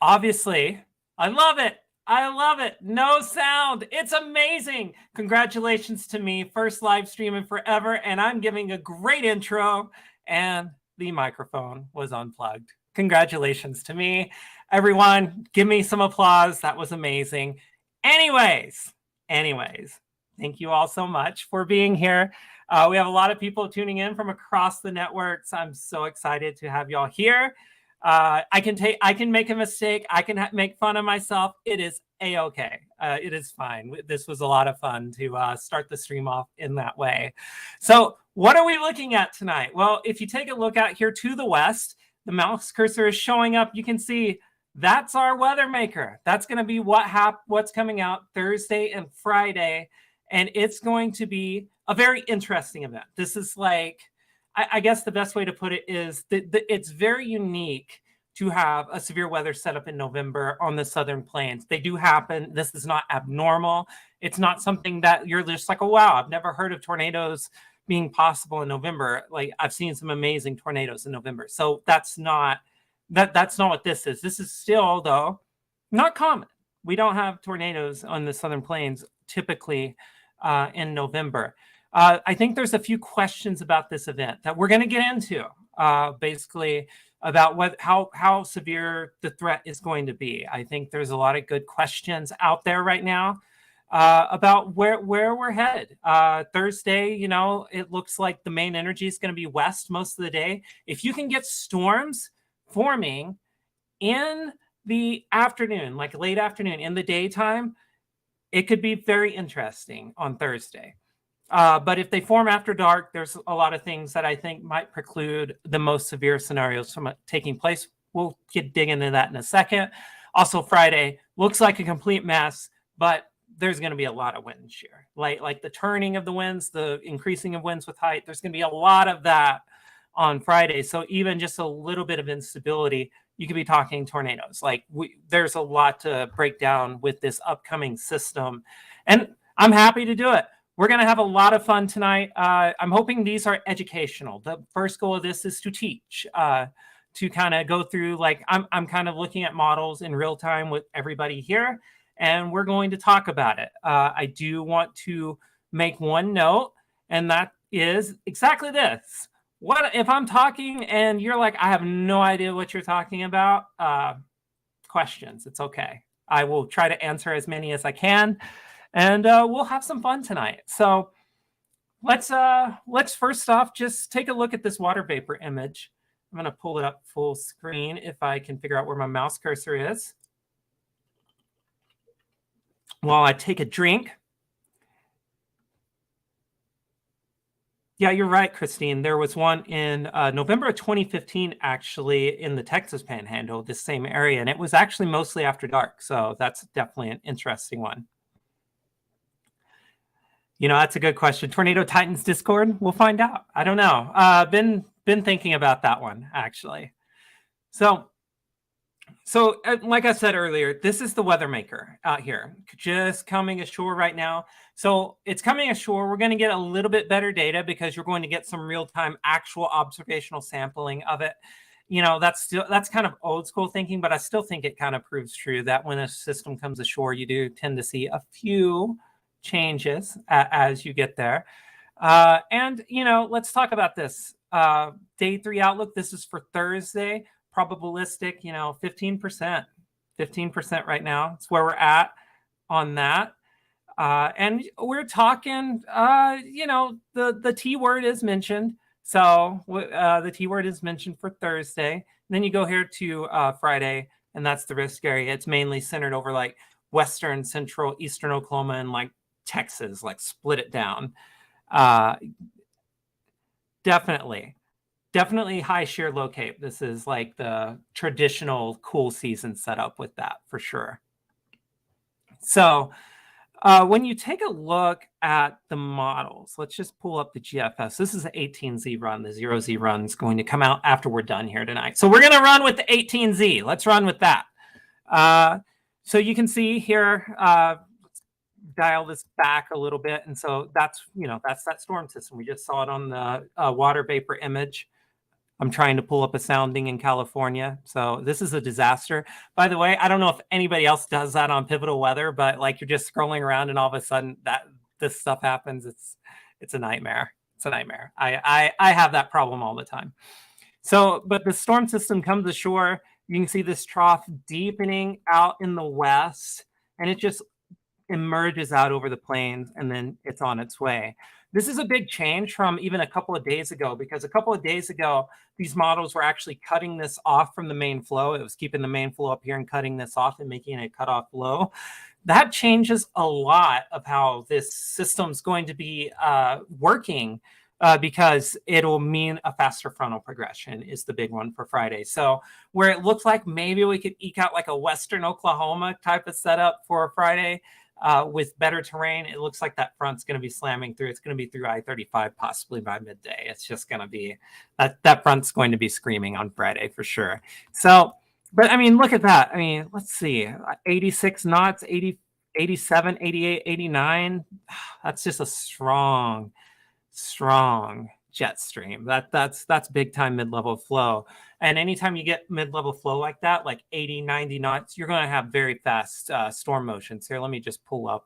Obviously, I love it. I love it. No sound. It's amazing. Congratulations to me. First live stream in forever. And I'm giving a great intro. And the microphone was unplugged. Congratulations to me. Everyone, give me some applause. That was amazing. Anyways, thank you all so much for being here. We have a lot of people tuning in from across the networks. I'm so excited to have y'all here. I can make a mistake. I can make fun of myself. It is a-okay. It is fine. This was a lot of fun to start the stream off in that way. So what are we looking at tonight? Well, if you take a look out here to the west, the mouse cursor is showing up. You can see that's our weather maker. That's going to be what's coming out Thursday and Friday. And it's going to be a very interesting event. This is like, I guess the best way to put it is that it's very unique to have a severe weather setup in November on the Southern Plains. They do happen. This is not abnormal. It's not something that you're just like, oh, wow, I've never heard of tornadoes being possible in November. Like, I've seen some amazing tornadoes in November. So that's not what this is. This is still, though, not common. We don't have tornadoes on the Southern Plains typically in November. I think there's a few questions about this event that we're going to get into, basically about how severe the threat is going to be. I think there's a lot of good questions out there right now about where we're headed. Thursday, it looks like the main energy is going to be west most of the day. If you can get storms forming in the afternoon, like late afternoon, in the daytime, it could be very interesting on Thursday. But if they form after dark, there's a lot of things that I think might preclude the most severe scenarios from taking place. We'll dig into that in a second. Also, Friday looks like a complete mess, but there's going to be a lot of wind shear. Like the turning of the winds, the increasing of winds with height, there's going to be a lot of that on Friday. So even just a little bit of instability, you could be talking tornadoes. There's a lot to break down with this upcoming system. And I'm happy to do it. We're going to have a lot of fun tonight. I'm hoping these are educational. The first goal of this is to teach, to kind of go through, I'm kind of looking at models in real time with everybody here, and we're going to talk about it. I do want to make one note, and that is exactly this. What if I'm talking and you're like, I have no idea what you're talking about? Questions. It's okay. I will try to answer as many as I can. And we'll have some fun tonight. So let's first off just take a look at this water vapor image. I'm going to pull it up full screen if I can figure out where my mouse cursor is. While I take a drink. Yeah, you're right, Christine. There was one in November of 2015, actually, in the Texas Panhandle, this same area. And it was actually mostly after dark. So that's definitely an interesting one. That's a good question. Tornado Titans Discord? We'll find out. I don't know. Been thinking about that one, actually. So like I said earlier, this is the weather maker out here, just coming ashore right now. So it's coming ashore. We're going to get a little bit better data because you're going to get some real-time actual observational sampling of it. That's kind of old school thinking, but I still think it kind of proves true that when a system comes ashore, you do tend to see a few changes as you get there. And let's talk about this. Day 3 outlook. This is for Thursday. Probabilistic, 15% right now. It's where we're at on that. And we're talking, the T word is mentioned. So the T word is mentioned for Thursday. And then you go here to Friday, and that's the risk area. It's mainly centered over western, central, eastern Oklahoma, and Texas, split it down. Definitely high shear low cape. This is the traditional cool season setup with that for sure. So when you take a look at the models, let's just pull up the GFS. This is the 18Z run. The 0Z run is going to come out after we're done here tonight. So we're going to run with the 18Z. Let's run with that. So you can see here, dial this back a little bit. And so that's that storm system. We just saw it on the water vapor image. I'm trying to pull up a sounding in California. So this is a disaster. By the way, I don't know if anybody else does that on Pivotal Weather, but like you're just scrolling around and all of a sudden this stuff happens. It's a nightmare. It's a nightmare. I have that problem all the time. So, but the storm system comes ashore. You can see this trough deepening out in the west, and it just emerges out over the plains, and then it's on its way. This is a big change from even a couple of days ago, because a couple of days ago, these models were actually cutting this off from the main flow. It was keeping the main flow up here and cutting this off and making it cut off low. That changes a lot of how this system's going to be working. Because it'll mean a faster frontal progression is the big one for Friday. So where it looks like maybe we could eke out like a Western Oklahoma type of setup for Friday with better terrain, it looks like that front's going to be slamming through. It's going to be through I-35 possibly by midday. It's just going to be, that front's going to be screaming on Friday for sure. So, but I mean, look at that. I mean, let's see, 86 knots, 80, 87, 88, 89. That's just a strong jet stream. That's big time mid-level flow. And anytime you get mid-level flow like that, like 80, 90 knots, you're going to have very fast storm motions. Here, let me just pull up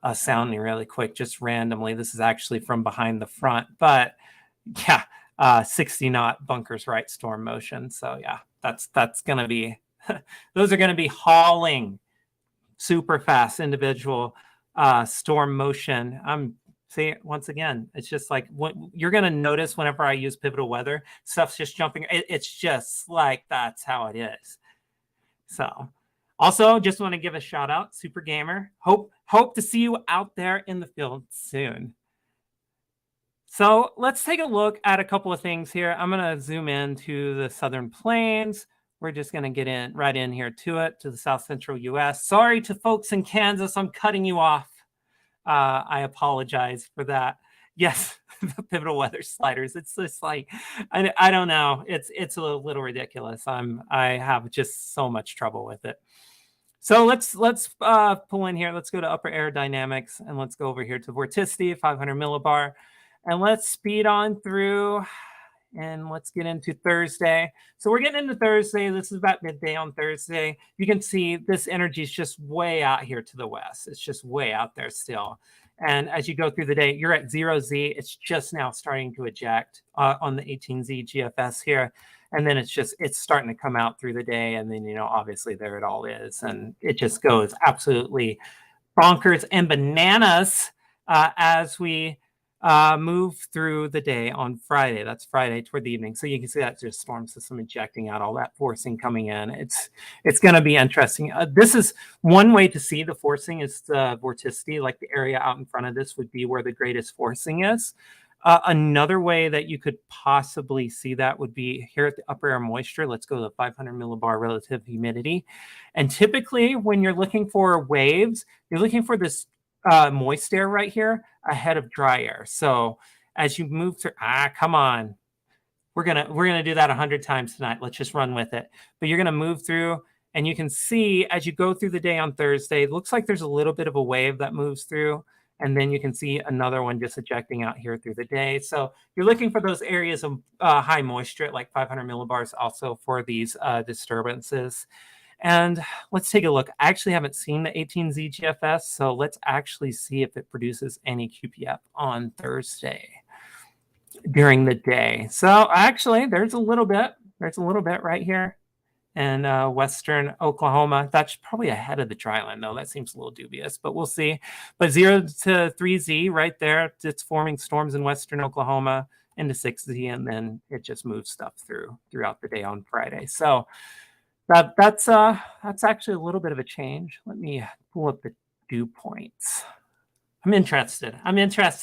a sounding really quick, just randomly. This is actually from behind the front, but yeah, 60 knot bunkers right storm motion. So yeah, that's going to be, those are going to be hauling super fast individual storm motion. See, once again, it's just like what you're going to notice whenever I use Pivotal Weather, stuff's just jumping. It's just like that's how it is. So also just want to give a shout out, Super Gamer. Hope to see you out there in the field soon. So let's take a look at a couple of things here. I'm going to zoom in to the Southern Plains. We're just going to get right in here to the South Central U.S. Sorry to folks in Kansas, I'm cutting you off. I apologize for that. Yes, the Pivotal Weather sliders. It's just like, I don't know. It's a little ridiculous. I have just so much trouble with it. So let's pull in here. Let's go to upper aerodynamics and let's go over here to vorticity, 500 millibar, and let's speed on through. And let's get into Thursday. So we're getting into Thursday. This is about midday on Thursday. You can see this energy is just way out here to the west. It's just way out there still. And as you go through the day, you're at 0Z. It's just now starting to eject on the 18Z GFS here. And then it's starting to come out through the day. And then, obviously there it all is. And it just goes absolutely bonkers and bananas as we move through the day on Friday. That's Friday toward the evening. So you can see that just storm system ejecting out all that forcing coming in. It's going to be interesting. This is one way to see the forcing is the vorticity, like the area out in front of this would be where the greatest forcing is. Another way that you could possibly see that would be here at the upper air moisture. Let's go to 500 millibar relative humidity. And typically when you're looking for waves, you're looking for this moist air right here ahead of dry air. So as you move through, come on, we're gonna do that 100 times tonight. Let's just run with it. But you're gonna move through, and you can see as you go through the day on Thursday, it looks like there's a little bit of a wave that moves through, and then you can see another one just ejecting out here through the day. So you're looking for those areas of high moisture at like 500 millibars also for these disturbances. And let's take a look. I actually haven't seen the 18Z GFS, so let's actually see if it produces any QPF on Thursday during the day. So actually, there's a little bit right here in western Oklahoma. That's probably ahead of the dry line, though. That seems a little dubious, but we'll see. But 0 to 3Z right there, it's forming storms in western Oklahoma into 6Z, and then it just moves stuff throughout the day on Friday. So that's actually a little bit of a change. Let me pull up the dew points. I'm interested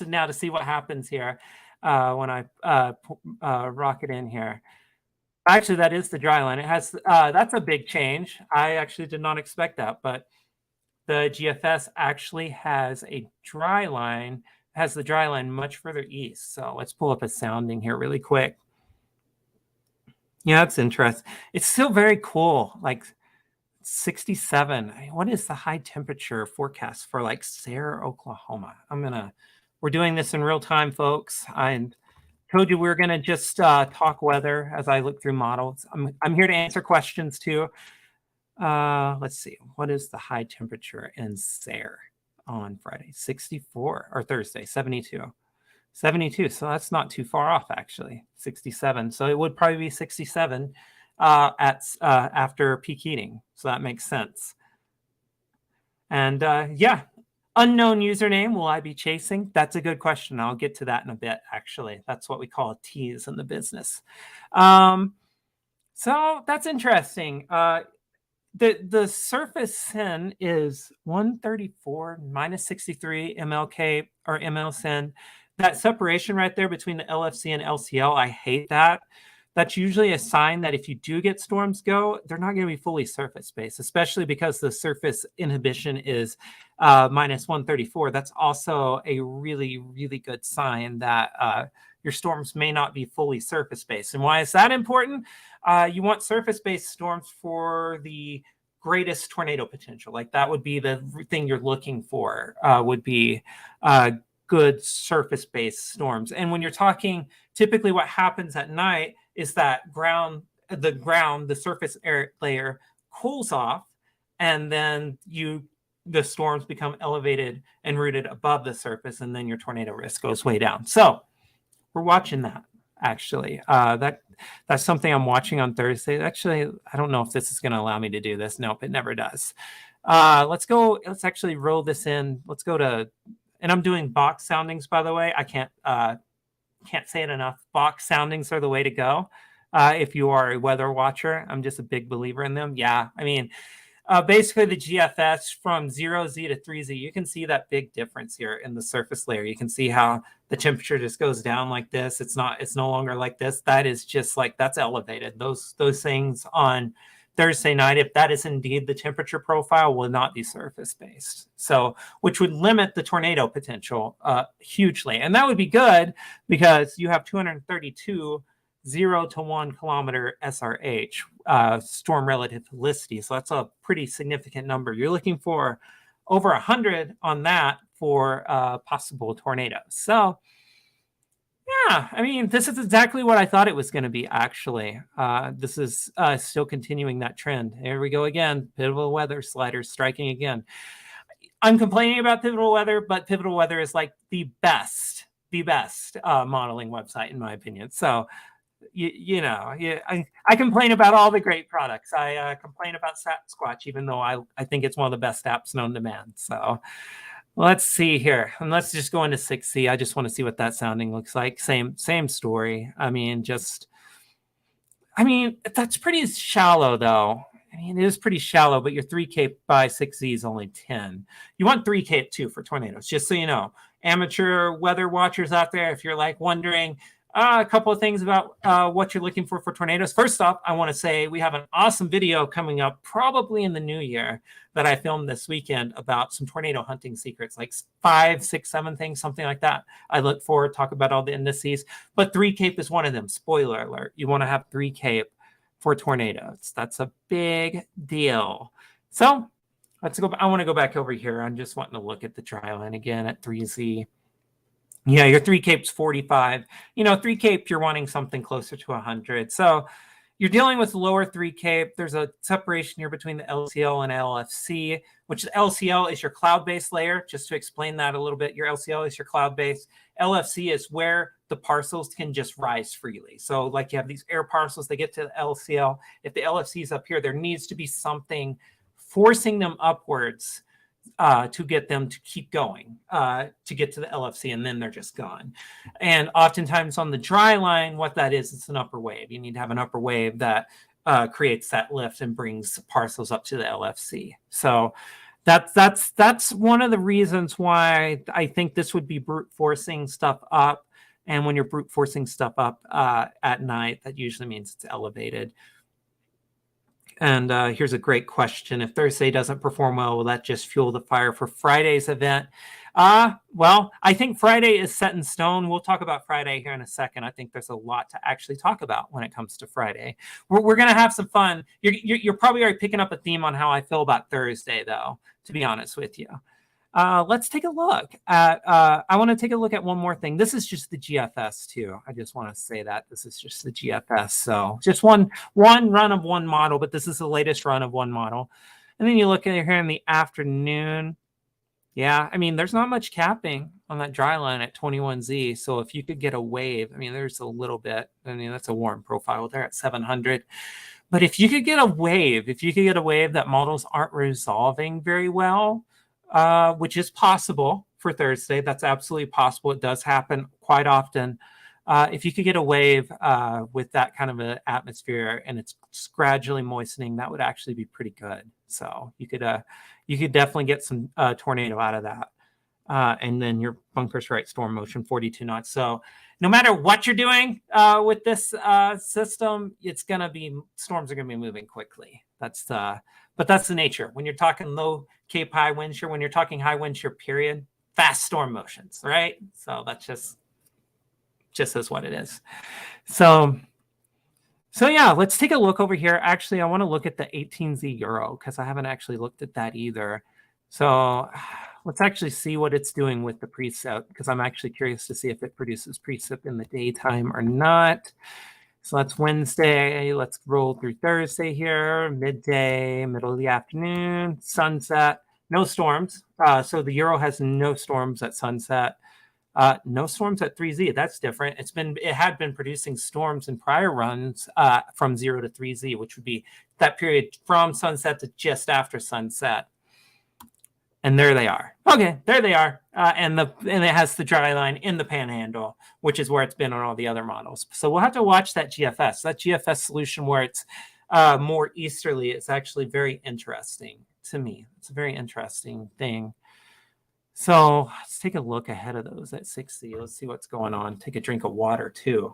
now to see what happens here when I rock it in here. Actually, that is the dry line. It has that's a big change. I actually did not expect that, but the GFS actually has a dry line, has the dry line much further east. So let's pull up a sounding here really quick. Yeah, it's interesting. It's still very cool. Like 67. What is the high temperature forecast for like Sayre, Oklahoma? We're doing this in real time, folks. I'm told you we were going to just talk weather as I look through models. I'm here to answer questions too. Let's see. What is the high temperature in Sayre on Friday? 64, or Thursday, 72. 72. So that's not too far off, actually. 67. So it would probably be 67 after peak heating. So that makes sense. And yeah, unknown username, will I be chasing? That's a good question. I'll get to that in a bit, actually. That's what we call a tease in the business. So that's interesting. The surface sin is 134 minus 63 MLK or ML sin. That separation right there between the LFC and LCL, I hate that. That's usually a sign that if you do get storms go, they're not going to be fully surface-based, especially because the surface inhibition is minus 134. That's also a really, really good sign that your storms may not be fully surface-based. And why is that important? You want surface-based storms for the greatest tornado potential. Like that would be the thing you're looking for, would be good surface-based storms. And when you're talking, typically what happens at night is that the surface air layer cools off, and then the storms become elevated and rooted above the surface, and then your tornado risk goes way down. So we're watching that, actually. That's something I'm watching on Thursday. Actually, I don't know if this is going to allow me to do this. Nope, it never does. Let's actually roll this in. Let's go to, and I'm doing box soundings, by the way. I can't say it enough. Box soundings are the way to go. If you are a weather watcher, I'm just a big believer in them. Yeah, I mean, basically the GFS from 0Z to 3Z, you can see that big difference here in the surface layer. You can see how the temperature just goes down like this. It's no longer like this. That is just like, that's elevated. Those things on Thursday night, if that is indeed the temperature profile, will not be surface based. So, which would limit the tornado potential hugely. And that would be good because you have 232 0 to 1 kilometer SRH, storm relative helicity. So that's a pretty significant number. You're looking for over 100 on that for possible tornadoes. So yeah, I mean, this is exactly what I thought it was going to be, actually. This is still continuing that trend. Here we go again. Pivotal weather sliders striking again. I'm complaining about Pivotal Weather, but Pivotal Weather is like the best modeling website, in my opinion. So, I complain about all the great products. I complain about Sasquatch, even though I think it's one of the best apps known to man. So let's see here. And let's just go into 6C. I just want to see what that sounding looks like. Same story. I mean, that's pretty shallow, though. I mean, it is pretty shallow, but your 3 Cape by 6Z is only 10. You want 3 Cape, too, for tornadoes, just so you know. Amateur weather watchers out there, if you're like wondering, a couple of things about what you're looking for tornadoes. First off, I want to say we have an awesome video coming up probably in the new year that I filmed this weekend about some tornado hunting secrets, like 5, 6, 7 things, something like that. I look forward to talk about all the indices, but 3 Cape is one of them. Spoiler alert. You want to have 3 Cape for tornadoes. That's a big deal. So let's go. I want to go back over here. I'm just wanting to look at the dry line again at 3Z. Yeah, your 3 Cape's 45. 3 Cape, you're wanting something closer to 100. So you're dealing with lower 3 Cape. There's a separation here between the LCL and LFC, which the LCL is your cloud-based layer. Just to explain that a little bit, your LCL is your cloud-based. LFC is where the parcels can just rise freely. So like you have these air parcels, they get to the LCL. If the LFC is up here, there needs to be something forcing them upwards to get them to keep going, to get to the LFC, and then they're just gone. And oftentimes on the dry line, what that is, it's an upper wave. You need to have an upper wave that creates that lift and brings parcels up to the LFC. So that's one of the reasons why I think this would be brute forcing stuff up. And when you're brute forcing stuff up at night, that usually means it's elevated. And here's a great question. If Thursday doesn't perform well, will that just fuel the fire for Friday's event? Well, I think Friday is set in stone. We'll talk about Friday here in a second. I think there's a lot to actually talk about when it comes to Friday. We're going to have some fun. You're probably already picking up a theme on how I feel about Thursday, though, to be honest with you. Let's take a look at, I want to take a look at one more thing. This is just the GFS too. I just want to say that this is just the GFS. So just one run of one model, but this is the latest run of one model. And then you look at it here in the afternoon. Yeah, I mean, there's not much capping on that dry line at 21Z. So if you could get a wave, I mean, there's a little bit. I mean, that's a warm profile there at 700. But if you could get a wave, that models aren't resolving very well, which is possible for Thursday. That's absolutely possible. It does happen quite often. If you could get a wave with that kind of an atmosphere and it's gradually moistening, that would actually be pretty good. So you could definitely get some tornado out of that. And then your bunker's right, storm motion, 42 knots. So no matter what you're doing with this system, storms are gonna be moving quickly. But that's the nature. When you're talking low Cape high wind shear, when you're talking high wind shear period, fast storm motions, right? So that's just is what it is. So yeah, let's take a look over here. Actually, I want to look at the 18Z euro because I haven't actually looked at that either. So let's actually see what it's doing with the precip because I'm actually curious to see if it produces precip in the daytime or not. So that's Wednesday. Let's roll through Thursday here, midday, middle of the afternoon, sunset, no storms. So the euro has no storms at sunset. No storms at 3Z. That's different. It had been producing storms in prior runs from 0 to 3Z, which would be that period from sunset to just after sunset. And there they are. Okay, there they are. And it has the dry line in the panhandle, which is where it's been on all the other models. So we'll have to watch that GFS. That GFS solution where it's more easterly is actually very interesting to me. It's a very interesting thing. So let's take a look ahead of those at 60. Let's see what's going on. Take a drink of water too.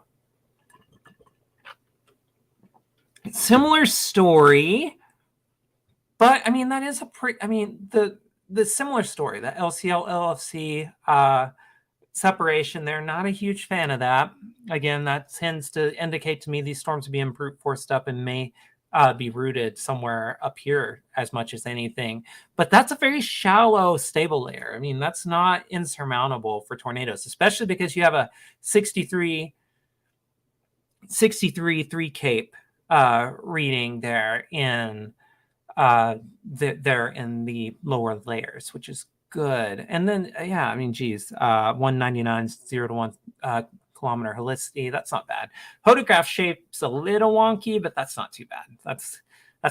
Similar story, but I mean, that is the similar story, the LCL, LFC separation, they're not a huge fan of that. Again, that tends to indicate to me these storms will be brute forced up and may be rooted somewhere up here as much as anything. But that's a very shallow, stable layer. I mean, that's not insurmountable for tornadoes, especially because you have a 63 3 Cape reading there in the lower layers, which is good. And then, yeah, I mean, geez, 199, 0 to 1 kilometer helicity. That's not bad. Photograph shape's a little wonky, but that's not too bad. That's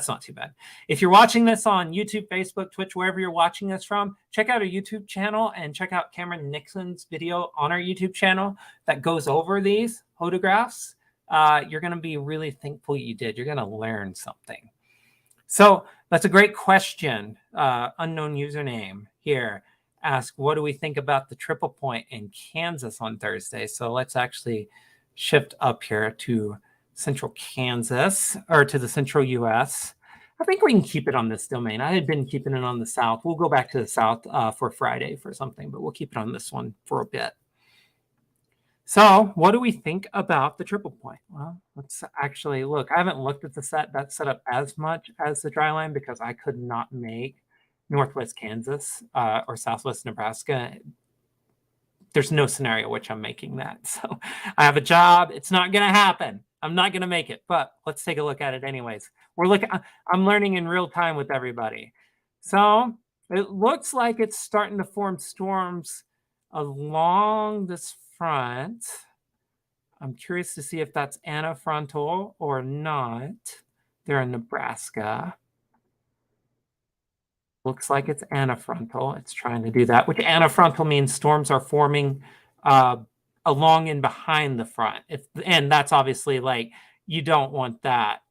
not too bad. If you're watching this on YouTube, Facebook, Twitch, wherever you're watching this from, check out our YouTube channel and check out Cameron Nixon's video on our YouTube channel that goes over these photographs. You're going to be really thankful you did. You're going to learn something. So that's a great question. Unknown username here. Ask, what do we think about the triple point in Kansas on Thursday? So let's actually shift up here to central Kansas, or to the central US. I think we can keep it on this domain. I had been keeping it on the south. We'll go back to the south for Friday for something, but we'll keep it on this one for a bit. So what do we think about the triple point? Well, let's actually look. I haven't looked at that setup as much as the dry line because I could not make Northwest Kansas or Southwest Nebraska. There's no scenario which I'm making that. So I have a job. It's not going to happen. I'm not going to make it, but let's take a look at it anyways. I'm learning in real time with everybody. So it looks like it's starting to form storms along this front. I'm curious to see if that's anafrontal or not. They're in Nebraska. Looks like it's anafrontal. It's trying to do that, which anafrontal means storms are forming along and behind the front. And that's obviously like, you don't want that.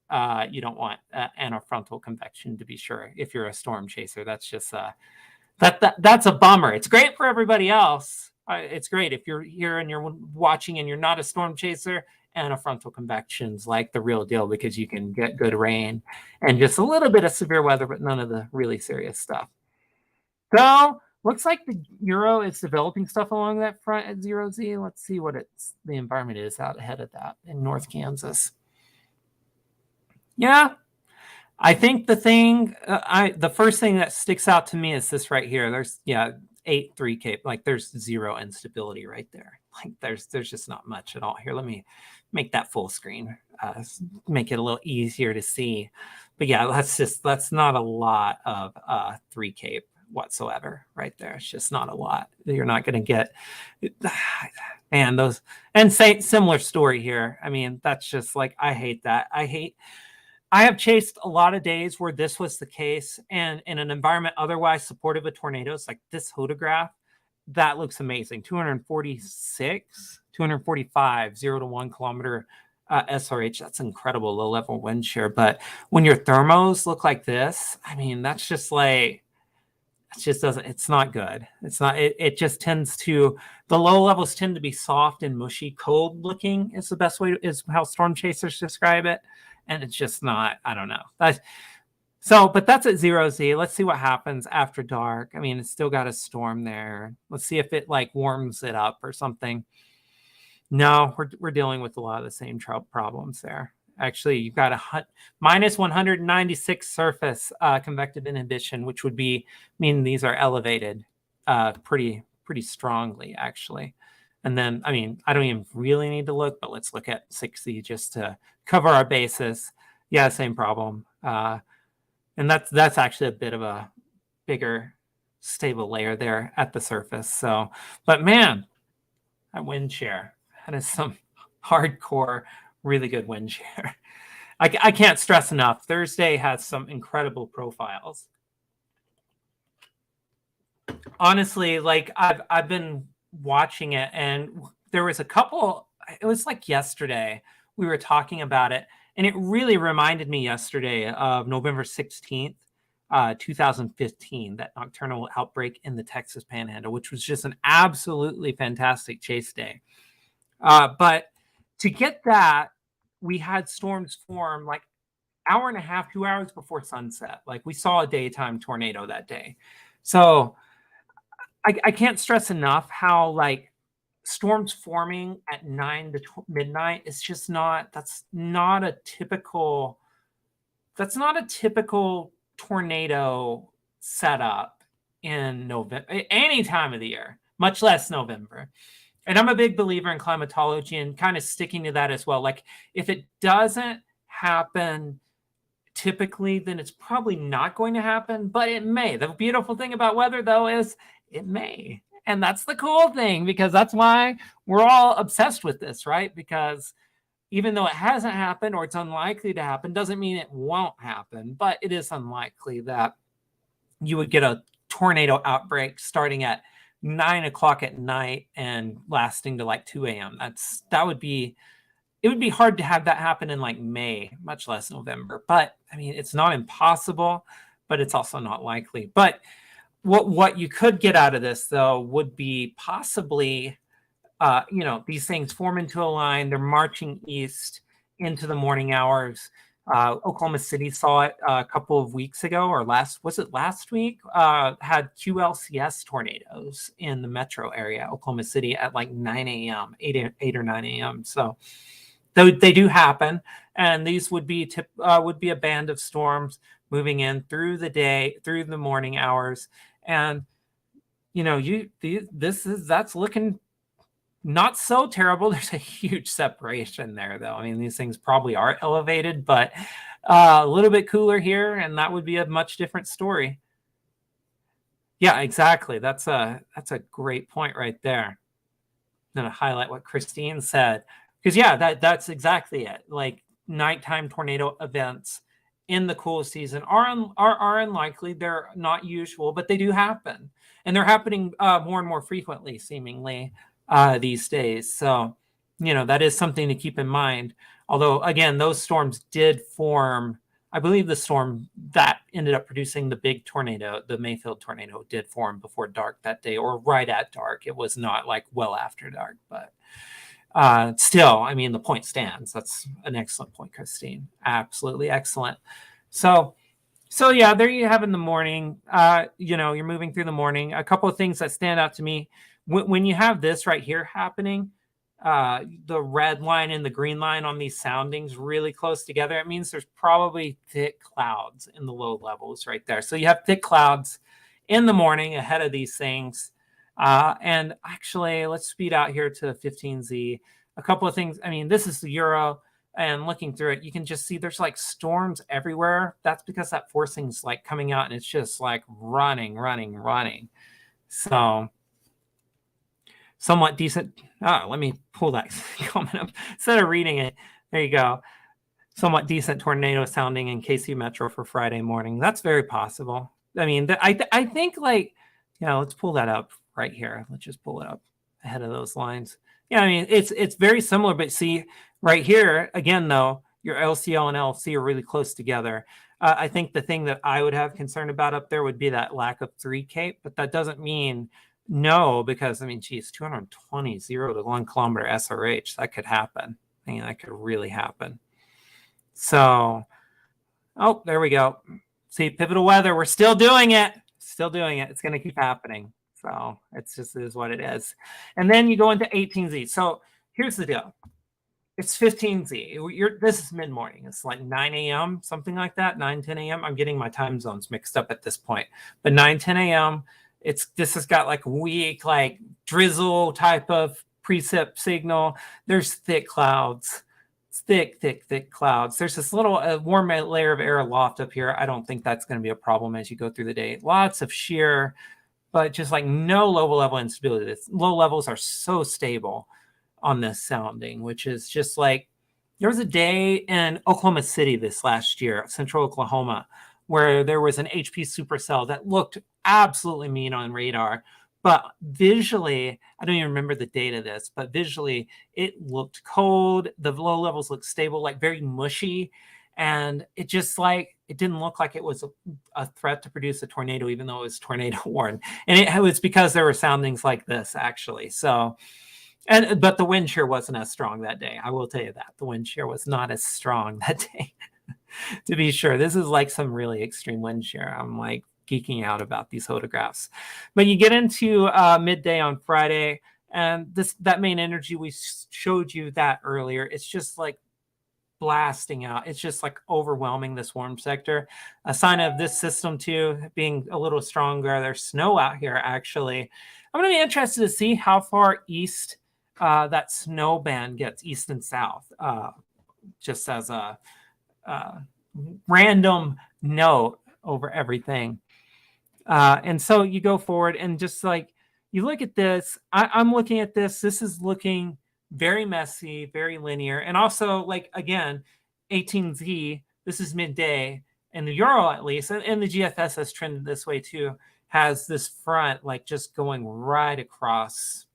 You don't want anafrontal convection, to be sure. If you're a storm chaser, that's just that's a bummer. It's great for everybody else. It's great if you're here and you're watching and you're not a storm chaser. Anafrontal convection's like the real deal because you can get good rain and just a little bit of severe weather, but none of the really serious stuff. So looks like the Euro is developing stuff along that front at 0Z. Let's see what the environment is out ahead of that in North Kansas. Yeah, I think the first thing that sticks out to me is this right here. 8 3 Cape. Like there's zero instability right there. Like there's just not much at all. Here, let me make that full screen, make it a little easier to see. But yeah, that's not a lot of 3 Cape whatsoever right there. It's just not a lot. You're not going to get, and those, and say similar story here. I mean, that's just like, I hate that. I have chased a lot of days where this was the case, and in an environment otherwise supportive of tornadoes, like this photograph, that looks amazing. 246, 245, 0 to 1 kilometer SRH. That's incredible low level wind shear. But when your thermos look like this, I mean, that's just like, it just doesn't, it's not good. It's not, it just tends to, the low levels tend to be soft and mushy, cold looking is the best way, is how storm chasers describe it. And it's just not, I don't know. So, but that's at 0Z. Let's see what happens after dark. I mean, it's still got a storm there. Let's see if it like warms it up or something. No, we're dealing with a lot of the same problems there. Actually, you've got a minus 196 surface convective inhibition, which would mean these are elevated pretty strongly, actually. And then, I mean, I don't even really need to look, but let's look at 60 just to cover our bases. Yeah, same problem. And that's actually a bit of a bigger stable layer there at the surface. So, but man, that wind shear, that is some hardcore, really good wind shear. I can't stress enough. Thursday has some incredible profiles. Honestly, like I've been watching it, and there was a couple, it was like yesterday we were talking about it, and it really reminded me yesterday of November 16th, 2015, that nocturnal outbreak in the Texas Panhandle, which was just an absolutely fantastic chase day. But to get that, we had storms form like hour and a half, 2 hours before sunset. Like we saw a daytime tornado that day. So I can't stress enough how like storms forming at 9 to midnight is just not, that's not a typical tornado setup in November, any time of the year, much less November. And I'm a big believer in climatology and kind of sticking to that as well. Like if it doesn't happen typically, then it's probably not going to happen, but it may. The beautiful thing about weather though is it may. And that's the cool thing, because that's why we're all obsessed with this, right? Because even though it hasn't happened or it's unlikely to happen, doesn't mean it won't happen, but it is unlikely that you would get a tornado outbreak starting at 9 o'clock at night and lasting to like 2 a.m. It would be hard to have that happen in like May, much less November. But I mean, it's not impossible, but it's also not likely. But what you could get out of this though would be possibly, these things form into a line. They're marching east into the morning hours. Oklahoma City saw it a couple of weeks ago, or last week? Had QLCS tornadoes in the metro area, Oklahoma City, at like 9 a.m., 8 or 9 a.m. So they do happen, and these would be a band of storms moving in through the day, through the morning hours, and that's looking not so terrible. There's a huge separation there, though. I mean, these things probably are elevated, but a little bit cooler here, and that would be a much different story. Yeah, exactly. That's a great point right there. I'm going to highlight what Christine said, because yeah, that's exactly it. Like nighttime tornado events in the cool season are unlikely. They're not usual, but they do happen, and they're happening more and more frequently, seemingly, these days. So, that is something to keep in mind. Although, again, those storms did form. I believe the storm that ended up producing the big tornado, the Mayfield tornado, did form before dark that day, or right at dark. It was not like well after dark, but still, I mean, the point stands. That's an excellent point, Christine. Absolutely excellent. So yeah, there you have in the morning. You're moving through the morning. A couple of things that stand out to me when you have this right here happening, the red line and the green line on these soundings really close together. It means there's probably thick clouds in the low levels right there. So you have thick clouds in the morning ahead of these things. And actually, let's speed out here to 15Z. A couple of things. I mean, this is the Euro, and looking through it, you can just see there's like storms everywhere. That's because that forcing's like coming out and it's just like running. So somewhat decent. Let me pull that comment up instead of reading it. There you go. Somewhat decent tornado sounding in KC Metro for Friday morning. That's very possible. I mean, I think like, let's pull that up right here. Let's just pull it up ahead of those lines. Yeah, I mean, it's very similar, but see right here again though, your LCL and LC are really close together. I think the thing that I would have concern about up there would be that lack of 3 cape, but that doesn't mean no, because I mean, geez, 220 0 to 1 kilometer SRH, that could happen. I mean, that could really happen. So, oh, there we go. See, pivotal weather, we're still doing it. Still doing it. It's going to keep happening. So it's just is what it is. And then you go into 18Z. So here's the deal. It's 15Z. This is mid-morning. It's like 9 a.m., something like that, 9, 10 a.m. I'm getting my time zones mixed up at this point. But 9, 10 a.m., this has got like weak, like drizzle type of precip signal. There's thick clouds. Thick clouds. There's this little warm layer of air aloft up here. I don't think that's going to be a problem as you go through the day. Lots of shear, but just like no low level instability. Low levels are so stable on this sounding, which is just like, there was a day in Oklahoma City this last year, central Oklahoma, where there was an HP supercell that looked absolutely mean on radar. But visually, I don't even remember the date of this, but visually it looked cold. The low levels looked stable, like very mushy. And it just like, it didn't look like it was a threat to produce a tornado, even though it was tornado warned. And it was because there were soundings like this, actually. So, but the wind shear wasn't as strong that day. I will tell you that. The wind shear was not as strong that day, to be sure. This is like some really extreme wind shear. I'm like, geeking out about these photographs. But you get into midday on Friday, and that main energy, we showed you that earlier. It's just like blasting out. It's just like overwhelming this warm sector. A sign of this system too being a little stronger. There's snow out here actually. I'm going to be interested to see how far east that snow band gets, east and south. Just as a random note over everything. And so you go forward and just like, you look at this, I'm looking at this, this is looking very messy, very linear. And also like, again, 18Z, this is midday, and the Euro at least, and the GFS has trended this way too, has this front like just going right across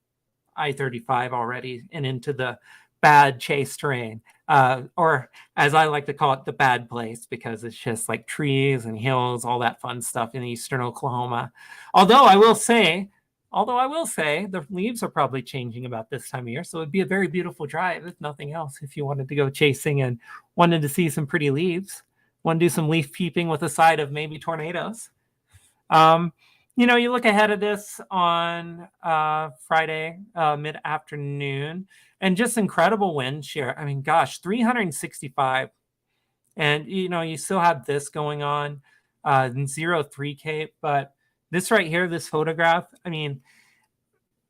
I-35 already and into the bad chase terrain. Or as I like to call it, the bad place, because it's just like trees and hills, all that fun stuff in eastern Oklahoma. Although I will say the leaves are probably changing about this time of year. So it'd be a very beautiful drive, if nothing else, if you wanted to go chasing and wanted to see some pretty leaves, want to do some leaf peeping with a side of maybe tornadoes. You look ahead of this on Friday, mid-afternoon, and just incredible wind shear. I mean, gosh, 365. And, you still have this going on, 0.3 cape. But this right here, this photograph, I mean,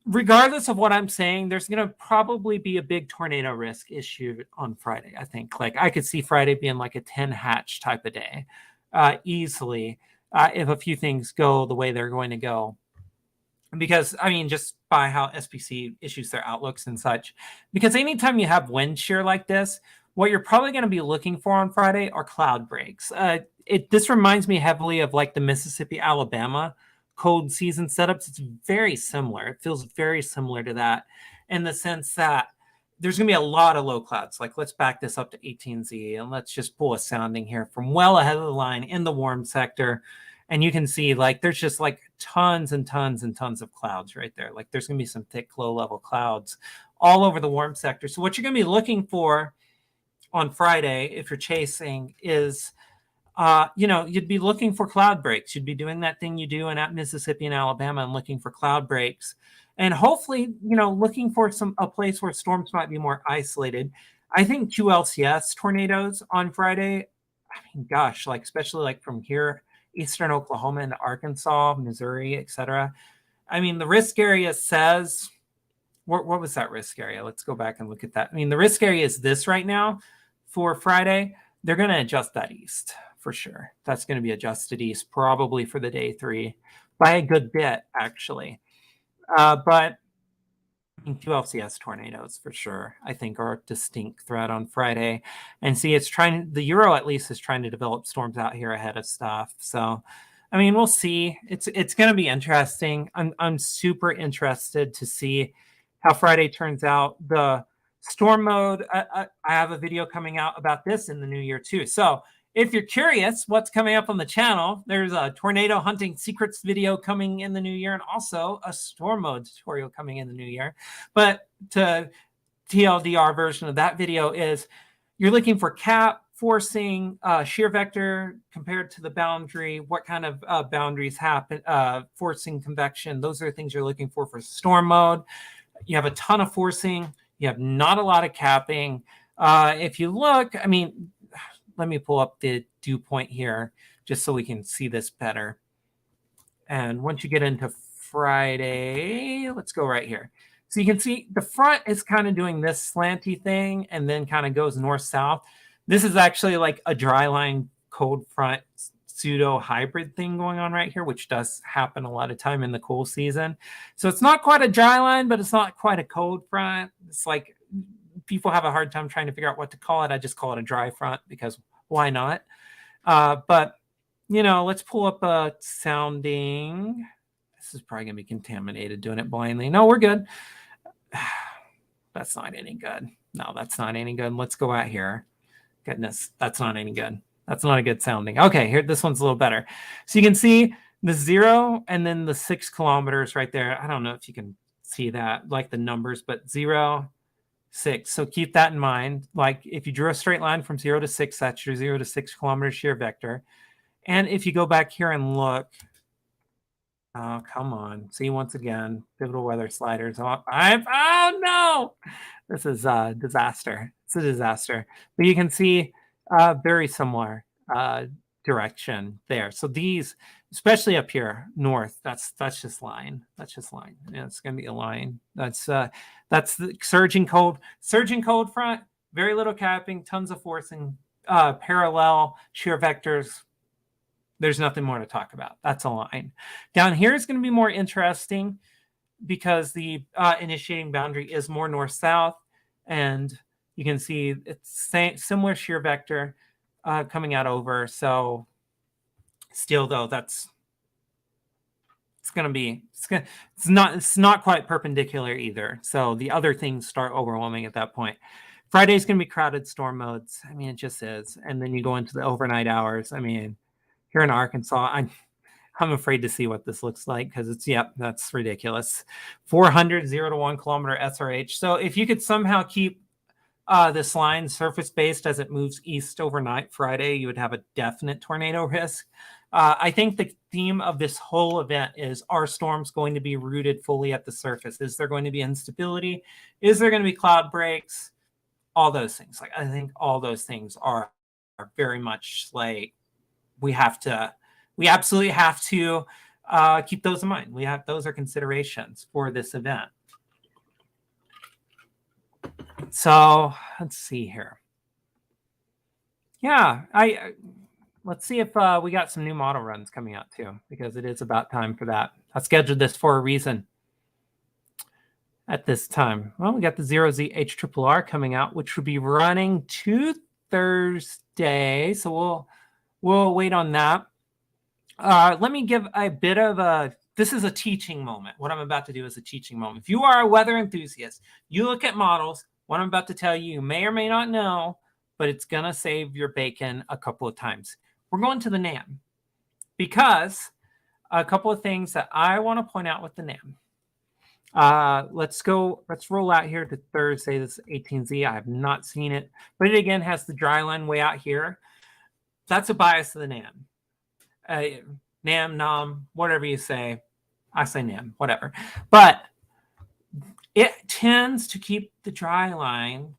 regardless of what I'm saying, there's going to probably be a big tornado risk issue on Friday, I think. Like, I could see Friday being like a 10 hatch type of day easily. If a few things go the way they're going to go. Because, I mean, just by how SPC issues their outlooks and such. Because anytime you have wind shear like this, what you're probably going to be looking for on Friday are cloud breaks. This reminds me heavily of like the Mississippi, Alabama cold season setups. It's very similar. It feels very similar to that in the sense that there's going to be a lot of low clouds. Like, let's back this up to 18Z and let's just pull a sounding here from well ahead of the line in the warm sector. And you can see like there's just like tons and tons and tons of clouds right there. Like, there's going to be some thick low level clouds all over the warm sector. So what you're going to be looking for on Friday, if you're chasing, is you'd be looking for cloud breaks. You'd be doing that thing you do in Mississippi and Alabama and looking for cloud breaks. And hopefully, looking for a place where storms might be more isolated. I think QLCS tornadoes on Friday, I mean, gosh, like especially like from here, eastern Oklahoma into Arkansas, Missouri, etc. I mean, the risk area says, what was that risk area? Let's go back and look at that. I mean, the risk area is this right now for Friday. They're going to adjust that east for sure. That's going to be adjusted east probably for the day 3 by a good bit, actually. But 2 LCS tornadoes for sure, I think, are a distinct threat on Friday. And see, the Euro at least is trying to develop storms out here ahead of stuff. So, I mean, we'll see. It's going to be interesting. I'm super interested to see how Friday turns out. The storm mode, I have a video coming out about this in the new year too. So if you're curious what's coming up on the channel, there's a tornado hunting secrets video coming in the new year and also a storm mode tutorial coming in the new year. But the TLDR version of that video is you're looking for cap, forcing, shear vector compared to the boundary, what kind of boundaries happen, forcing, convection. Those are the things you're looking for storm mode. You have a ton of forcing. You have not a lot of capping. If you look, I mean, let me pull up the dew point here just so we can see this better. And once you get into Friday, let's go right here. So you can see the front is kind of doing this slanty thing and then kind of goes north-south. This is actually like a dry line cold front pseudo hybrid thing going on right here, which does happen a lot of time in the cool season. So it's not quite a dry line, but it's not quite a cold front. It's like people have a hard time trying to figure out what to call it. I just call it a dry front because why not? But, you know, let's pull up a sounding. This is probably going to be contaminated doing it blindly. No, we're good. That's not any good. No, that's not any good. Let's go out here. Goodness, that's not any good. That's not a good sounding. Okay, here, this one's a little better. So you can see the 0 and then the 6 kilometers right there. I don't know if you can see that, like the numbers, but 0, 6. So keep that in mind. Like if you drew a straight line from 0 to 6, that's your 0 to 6 kilometer shear vector. And if you go back here and look, oh, come on. See, once again, pivotal weather sliders. Oh no, this is a disaster. It's a disaster. But you can see very similar direction there. So these, especially up here north, that's just line. That's just line. Yeah, it's going to be a line. That's the surging cold front. Very little capping, tons of forcing, parallel shear vectors. There's nothing more to talk about. That's a line. Down here is going to be more interesting because the initiating boundary is more north-south, and you can see it's similar shear vector coming out over. So still, though, it's not quite perpendicular either. So the other things start overwhelming at that point. Friday's going to be crowded storm modes. I mean, it just is. And then you go into the overnight hours. I mean, here in Arkansas, I'm afraid to see what this looks like because that's ridiculous. 400 0 to 1 kilometer SRH. So if you could somehow keep this line surface-based as it moves east overnight Friday, you would have a definite tornado risk. I think the theme of this whole event is, are storms going to be rooted fully at the surface? Is there going to be instability? Is there going to be cloud breaks? All those things. Like, I think all those things are very much like, we absolutely have to keep those in mind. Those are considerations for this event. So let's see here. Yeah, let's see if we got some new model runs coming out too, because it is about time for that. I scheduled this for a reason at this time. Well, we got the 0Z HRRR coming out, which will be running to Thursday. So we'll wait on that. Let me give a bit of this is a teaching moment. What I'm about to do is a teaching moment. If you are a weather enthusiast, you look at models, what I'm about to tell you may or may not know, but it's going to save your bacon a couple of times. We're going to the NAM because a couple of things that I want to point out with the NAM. Let's roll out here to Thursday. This is 18Z. I have not seen it, but it again has the dry line way out here. That's a bias of the NAM. NAM, NAM, whatever you say. I say NAM, whatever. But it tends to keep the dry line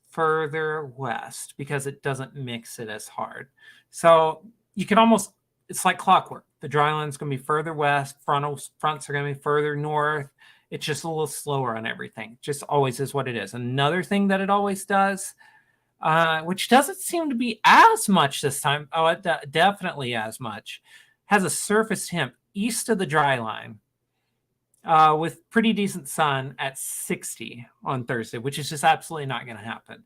further west because it doesn't mix it as hard. So you can almost, it's like clockwork. The dry line's going to be further west. Fronts are going to be further north. It's just a little slower on everything. Just always is what it is. Another thing that it always does, which doesn't seem to be as much this time. Oh, it definitely as much. Has a surface temp east of the dry line with pretty decent sun at 60 on Thursday, which is just absolutely not going to happen.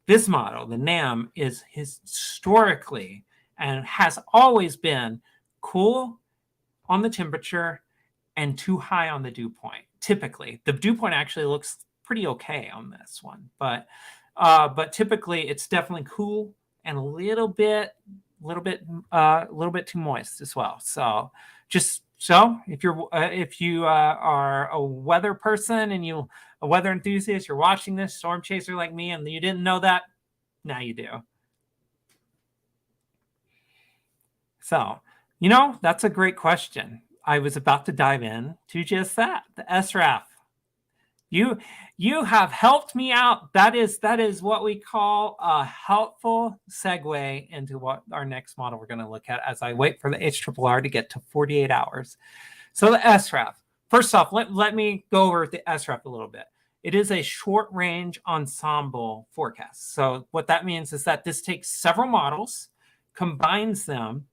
This model, the NAM, is historically and has always been cool on the temperature and too high on the dew point. Typically, the dew point actually looks pretty okay on this one, but typically it's definitely cool and a little bit too moist as well. So if you are a weather person and a weather enthusiast, you're watching this storm chaser like me, and you didn't know that, now you do. So, that's a great question. I was about to dive in to just that, the SRAF. You have helped me out. That is what we call a helpful segue into what our next model we're going to look at as I wait for the HRRR to get to 48 hours. So the SRAF. First off, let me go over the SRAF a little bit. It is a short range ensemble forecast. So what that means is that this takes several models, combines them,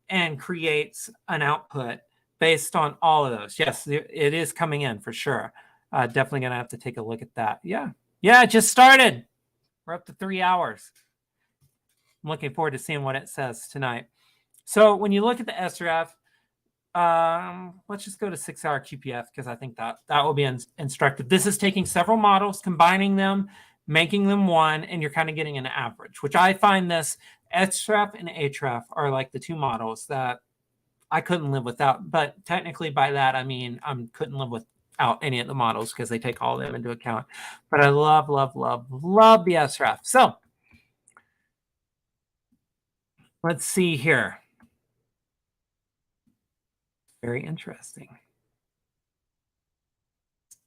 and creates an output based on all of those. Yes, it is coming in for sure. Definitely going to have to take a look at that. Yeah, it just started. We're up to 3 hours. I'm looking forward to seeing what it says tonight. So when you look at the SRF, let's just go to 6-hour QPF because I think that will be instructive. This is taking several models, combining them, making them one, and you're kind of getting an average, which I find this SRF and HRF are like the two models that I couldn't live without. But technically by that, I mean, I couldn't live without any of the models because they take all of them into account. But I love the SRF. So let's see here. Very interesting.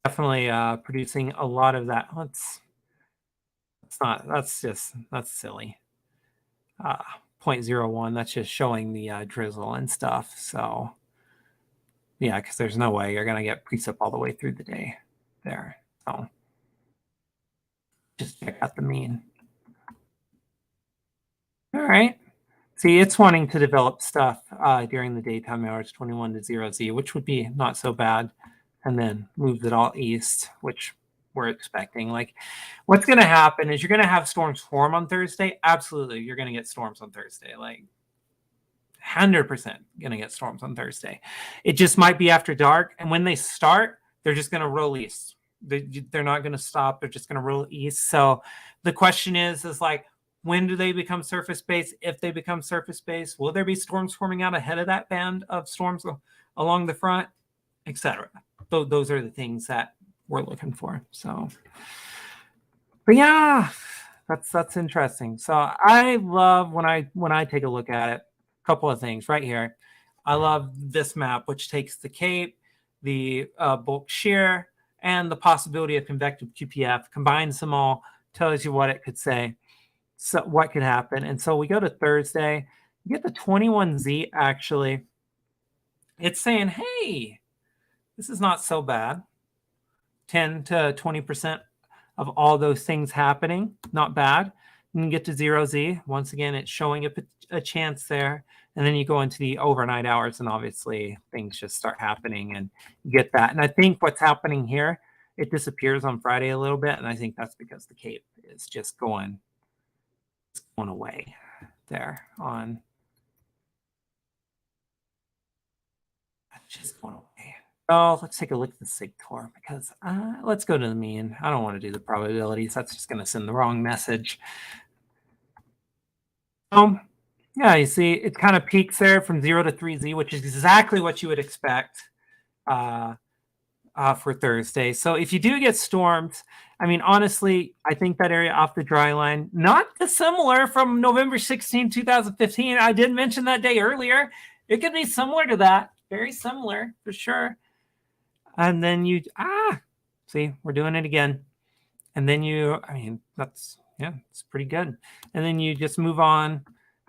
Definitely producing a lot of that. That's silly. 0.01, that's just showing the drizzle and stuff. So yeah, because there's no way you're going to get precip all the way through the day there. So just check out the mean. All right. See, it's wanting to develop stuff during the daytime hours, 21 to 0Z, which would be not so bad. And then moves it all east, which we're expecting. Like, what's going to happen is you're going to have storms form on Thursday. Absolutely, you're going to get storms on Thursday. Like, 100% going to get storms on Thursday. It just might be after dark. And when they start, they're just going to roll east. They're not going to stop. They're just going to roll east. So the question is like, when do they become surface-based? If they become surface-based, will there be storms forming out ahead of that band of storms along the front, etc.? Those are the things that we're looking for. So, but yeah, that's interesting. So I love when I take a look at it. A couple of things right here. I love this map, which takes the Cape, the bulk shear, and the possibility of convective QPF, combines them all, tells you what it could say. So what could happen. And so we go to Thursday, you get the 21Z actually. It's saying, hey, this is not so bad. 10 to 20% of all those things happening, not bad. And you get to 0Z. Once again, it's showing a chance there. And then you go into the overnight hours, and obviously things just start happening and you get that. And I think what's happening here, it disappears on Friday a little bit. And I think that's because the Cape is just going away there on. Just going away. Oh, let's take a look at the SIGTOR because let's go to the mean. I don't want to do the probabilities. That's just going to send the wrong message. Yeah, you see it kind of peaks there from 0 to 3Z, which is exactly what you would expect for Thursday. So if you do get storms, I mean, honestly, I think that area off the dry line, not dissimilar from November 16, 2015. I did mention that day earlier. It could be similar to that. Very similar for sure. And then you, see, we're doing it again. And then I mean, it's pretty good. And then you just move on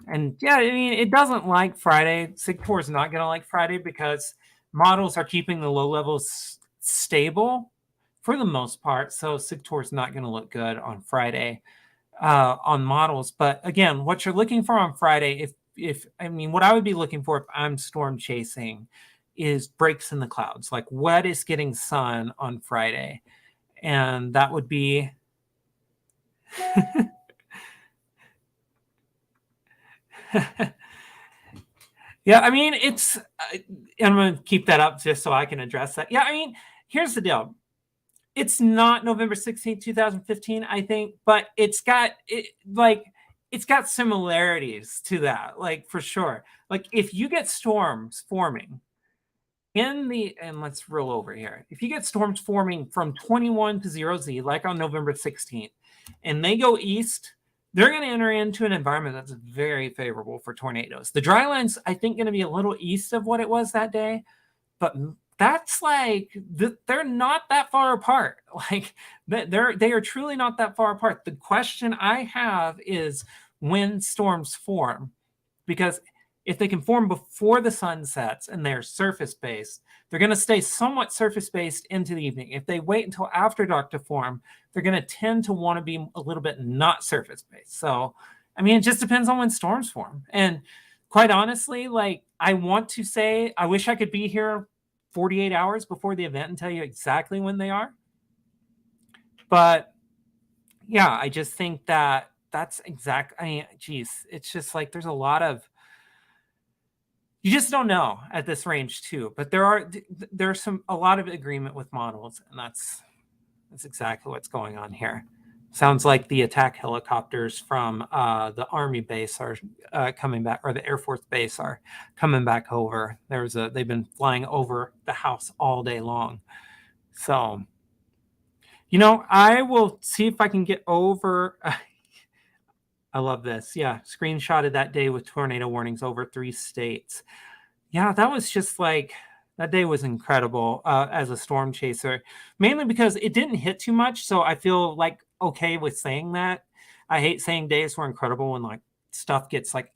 And yeah, I mean, it doesn't like Friday. SIGTOR is not going to like Friday because models are keeping the low levels stable for the most part. So SIGTOR is not going to look good on Friday on models. But again, what you're looking for on Friday, if I mean, what I would be looking for if I'm storm chasing is breaks in the clouds. Like what is getting sun on Friday? And that would be yeah, I mean, I'm going to keep that up just so I can address that. Yeah, I mean, here's the deal. It's not November 16th, 2015, I think, but it's got similarities to that, like for sure. Like if you get storms forming and let's roll over here. If you get storms forming from 21 to 0Z, like on November 16th, and they go east, they're going to enter into an environment that's very favorable for tornadoes. The dry line's, I think, going to be a little east of what it was that day, but that's they're not that far apart. Like they are truly not that far apart. The question I have is when storms form, because if they can form before the sun sets and they're surface based, they're going to stay somewhat surface based into the evening. If they wait until after dark to form, they're going to tend to want to be a little bit not surface based. So, I mean, it just depends on when storms form. And quite honestly, like I want to say, I wish I could be here 48 hours before the event and tell you exactly when they are. But yeah, I just think that that's exact. I mean, geez, it's just like there's a lot of you just don't know at this range too. But there's a lot of agreement with models, and that's exactly what's going on here. Sounds like the attack helicopters from the Army base are coming back, or the Air Force base are coming back over. They've been flying over the house all day long. So, I will see if I can get over. I love this. Yeah, screenshotted that day with tornado warnings over 3 states. Yeah, that was just like that day was incredible as a storm chaser, mainly because it didn't hit too much. So I feel like okay with saying that. I hate saying days were incredible when like stuff gets like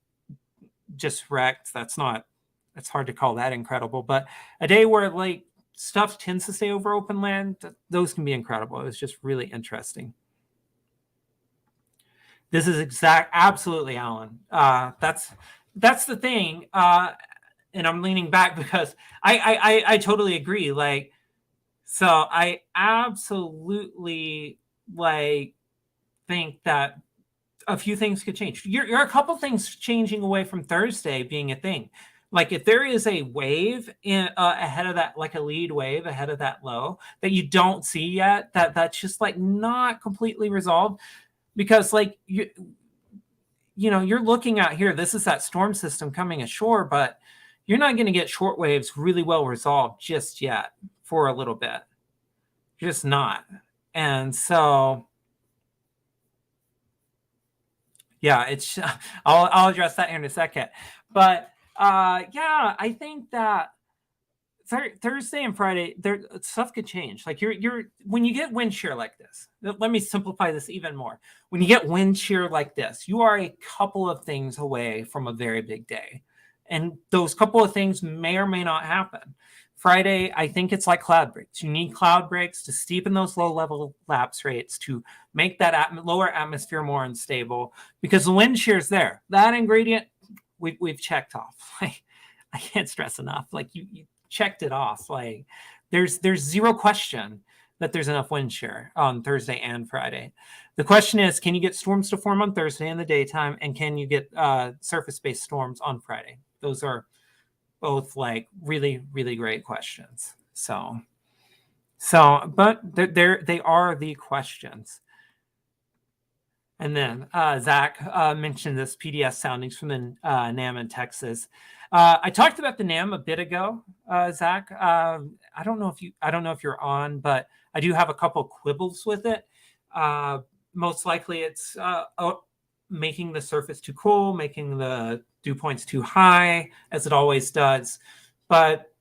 just wrecked. It's hard to call that incredible. But a day where like stuff tends to stay over open land, those can be incredible. It was just really interesting. This is absolutely, Alan. That's the thing. And I'm leaning back because I totally agree. Like, so I absolutely like think that a few things could change. You're a couple things changing away from Thursday being a thing. Like if there is a wave ahead of that, like a lead wave ahead of that low that you don't see yet, that's just like not completely resolved, because like you're looking out here. This is that storm system coming ashore, but you're not going to get short waves really well resolved just yet for a little bit. You're just not. And so, yeah, I'll address that here in a second. But yeah, I think that Thursday and Friday, stuff could change. Like when you get wind shear like this, let me simplify this even more. When you get wind shear like this, you are a couple of things away from a very big day. And those couple of things may or may not happen. Friday, I think it's like cloud breaks. You need cloud breaks to steepen those low level lapse rates to make that lower atmosphere more unstable, because the wind shear is there. That ingredient we've checked off. Like, I can't stress enough. Like you checked it off. Like there's zero question that there's enough wind shear on Thursday and Friday. The question is, can you get storms to form on Thursday in the daytime, and can you get surface-based storms on Friday? Those are both like really, really great questions. So, but they are the questions. And then Zach mentioned this PDS soundings from the NAM in Texas. I talked about the NAM a bit ago, Zach. I don't know if you're on, but I do have a couple quibbles with it. Most likely, it's making the surface too cool, making the dew points too high, as it always does. But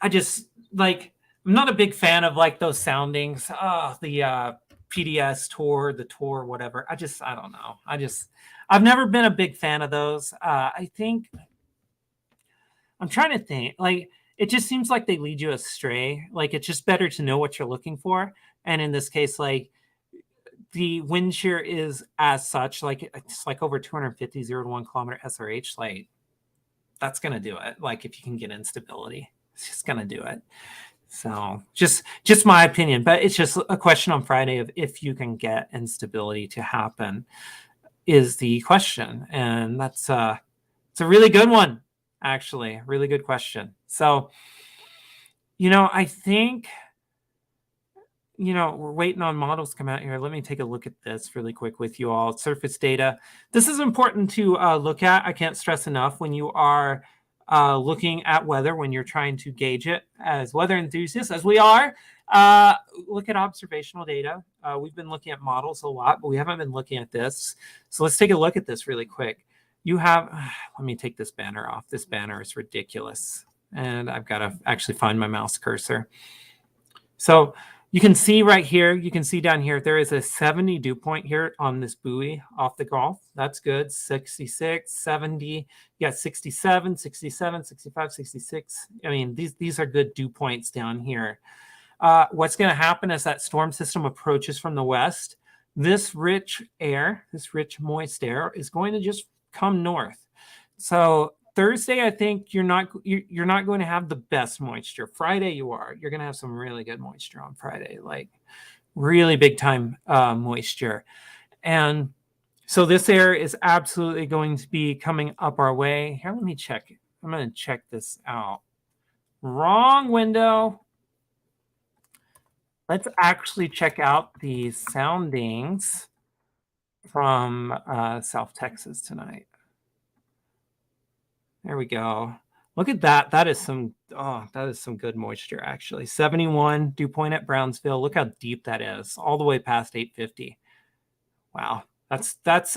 I just I'm not a big fan of like those soundings. The PDS tour, the tour, whatever. I don't know. I've never been a big fan of those. I think I'm trying to think, like, it just seems like they lead you astray. Like, it's just better to know what you're looking for. And in this case, like, the wind shear is as such, like, it's like over 250, 0 to 1 kilometer SRH. Like, that's going to do it. Like, if you can get instability, it's just going to do it. So just my opinion, but it's just a question on Friday of if you can get instability to happen is the question. And that's it's a really good one, actually. Really good question. So, I think, we're waiting on models to come out here. Let me take a look at this really quick with you all. Surface data. This is important to look at. I can't stress enough when you are looking at weather, when you're trying to gauge it as weather enthusiasts, as we are. Look at observational data. We've been looking at models a lot, but we haven't been looking at this. So let's take a look at this really quick. You have, let me take this banner off. This banner is ridiculous. And I've got to actually find my mouse cursor. So you can see right here, you can see down here, there is a 70 dew point here on this buoy off the Gulf. That's good. 66, 70, you got 67, 67, 65, 66. I mean, these are good dew points down here. What's going to happen as that storm system approaches from the west, this rich air, this rich moist air is going to just come north. So Thursday, I think you're not going to have the best moisture. Friday, you're going to have some really good moisture on Friday, like really big time moisture. And so this air is absolutely going to be coming up our way. Here, let me check. I'm going to check this out. Wrong window. Let's actually check out the soundings from South Texas tonight. There we go. Look at that. That is some good moisture, actually. 71 dew point at Brownsville. Look how deep that is, all the way past 850. Wow. That's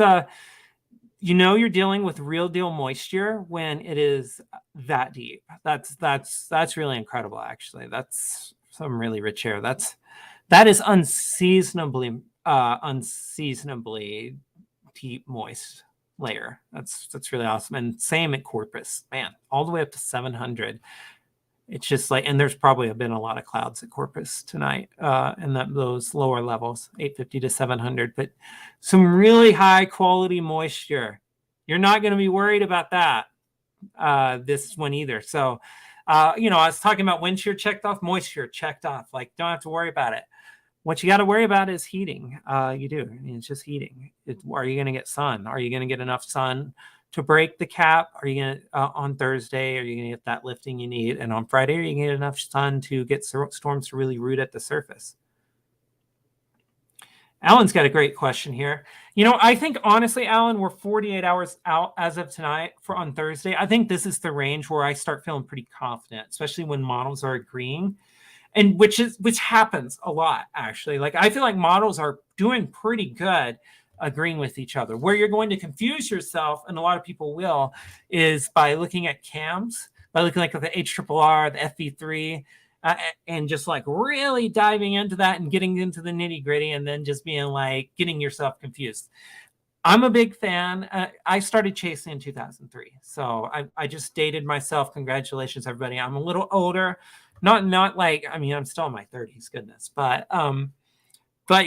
you're dealing with real deal moisture when it is that deep. That's really incredible, actually. That's some really rich air. That is unseasonably deep moist layer. That's really awesome. And same at Corpus, man, all the way up to 700. It's just like, and there's probably been a lot of clouds at Corpus tonight, and those lower levels, 850 to 700, but some really high quality moisture. You're not going to be worried about that this one either. So, I was talking about wind shear checked off, moisture checked off. Like, don't have to worry about it. What you got to worry about is heating. You do. I mean, it's just heating. Are you going to get sun? Are you going to get enough sun to break the cap? Are you going to, on Thursday, are you going to get that lifting you need? And on Friday, are you going to get enough sun to get storms to really root at the surface? Alan's got a great question here. I think, honestly, Alan, we're 48 hours out as of tonight on Thursday. I think this is the range where I start feeling pretty confident, especially when models are agreeing. And which happens a lot, actually. Like, I feel like models are doing pretty good agreeing with each other. Where you're going to confuse yourself, and a lot of people will, is by looking at cams, by looking like the HRRR, the FV3, and just like really diving into that and getting into the nitty gritty, and then just being like getting yourself confused. I'm a big fan. I started chasing in 2003. So I just dated myself. Congratulations, everybody. I'm a little older. Not like, I mean, I'm still in my 30s, goodness. But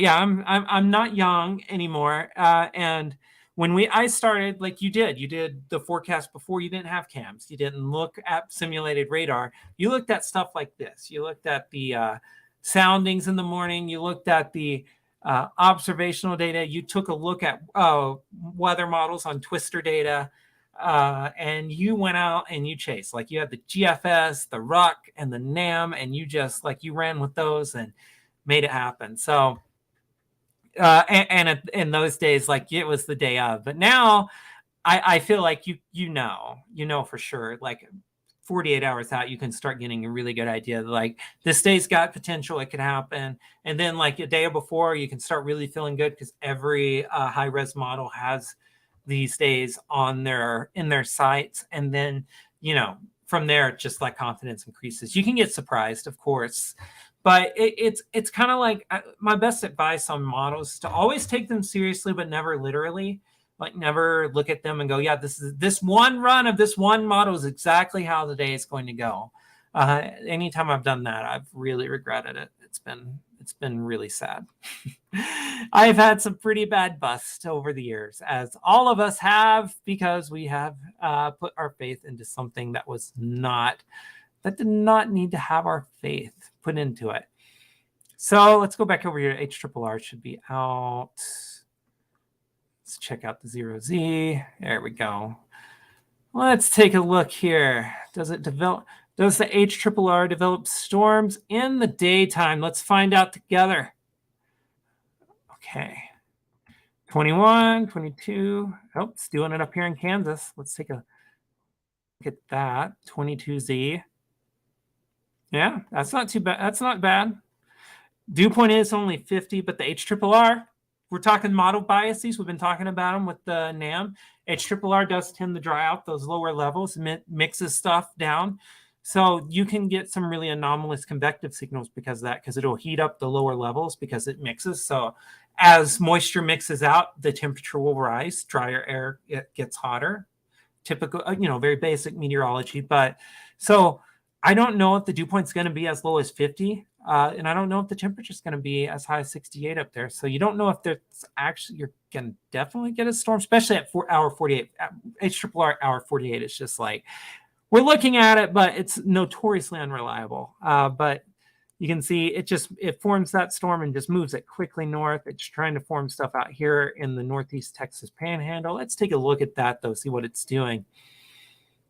yeah, I'm not young anymore. And when I started, like you did the forecast before you didn't have cams. You didn't look at simulated radar. You looked at stuff like this. You looked at the soundings in the morning. You looked at the observational data. You took a look at weather models on Twister data. And you went out and you chased. Like, you had the GFS, the RUC, and the NAM, and you just you ran with those and made it happen. So, and in those days, like, it was the day of. But now, I feel like you know for sure. Like, 48 hours out, you can start getting a really good idea. Like, this day's got potential; it could happen. And then, like, a day before, you can start really feeling good because every high res model has these days in their sites. And then, from there, just like confidence increases. You can get surprised, of course, But it's kind of like my best advice on models is to always take them seriously, but never literally. Like never look at them and go, yeah, this one run of this one model is exactly how the day is going to go. Anytime I've done that, I've really regretted it. It's been really sad. I've had some pretty bad busts over the years, as all of us have, because we have put our faith into something that did not need to have our faith put into it. So let's go back over here. HRRR should be out. Let's check out the 0Z. There we go. Let's take a look here. Does the HRRR develop storms in the daytime? Let's find out together. Okay. 21, 22. Oh, it's doing it up here in Kansas. Let's take a look at that. 22Z. Yeah, that's not too bad. That's not bad. Dew point is only 50, but the HRRR, we're talking model biases. We've been talking about them with the NAM. HRRR does tend to dry out those lower levels, mixes stuff down. So you can get some really anomalous convective signals because of that, because it'll heat up the lower levels because it mixes. So as moisture mixes out, the temperature will rise. Drier air, it gets hotter. Typical, very basic meteorology. But so I don't know if the dew point's going to be as low as 50. And I don't know if the temperature is going to be as high as 68 up there. So you don't know if there's actually, you're going to definitely get a storm, especially at hour 48. HRRR hour 48 is just like, we're looking at it, but it's notoriously unreliable. But you can see it forms that storm and just moves it quickly north. It's trying to form stuff out here in the Northeast Texas Panhandle. Let's take a look at that, though, see what it's doing.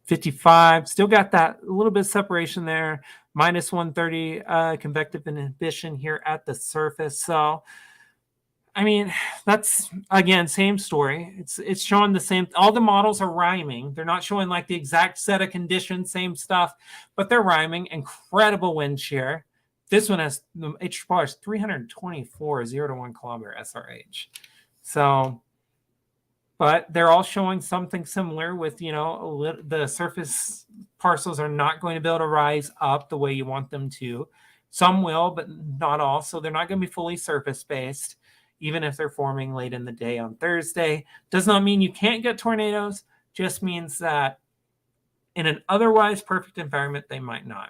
55, still got that a little bit of separation there. Minus 130 convective inhibition here at the surface. So, I mean, that's, again, same story. It's showing the same. All the models are rhyming. They're not showing like the exact set of conditions, same stuff, but they're rhyming. Incredible wind shear. This one has, the HRRR is 324, 0 to 1 kilometer SRH. So, but they're all showing something similar with, the surface parcels are not going to be able to rise up the way you want them to. Some will, but not all. So they're not going to be fully surface-based, even if they're forming late in the day on Thursday. Does not mean you can't get tornadoes, just means that in an otherwise perfect environment, they might not.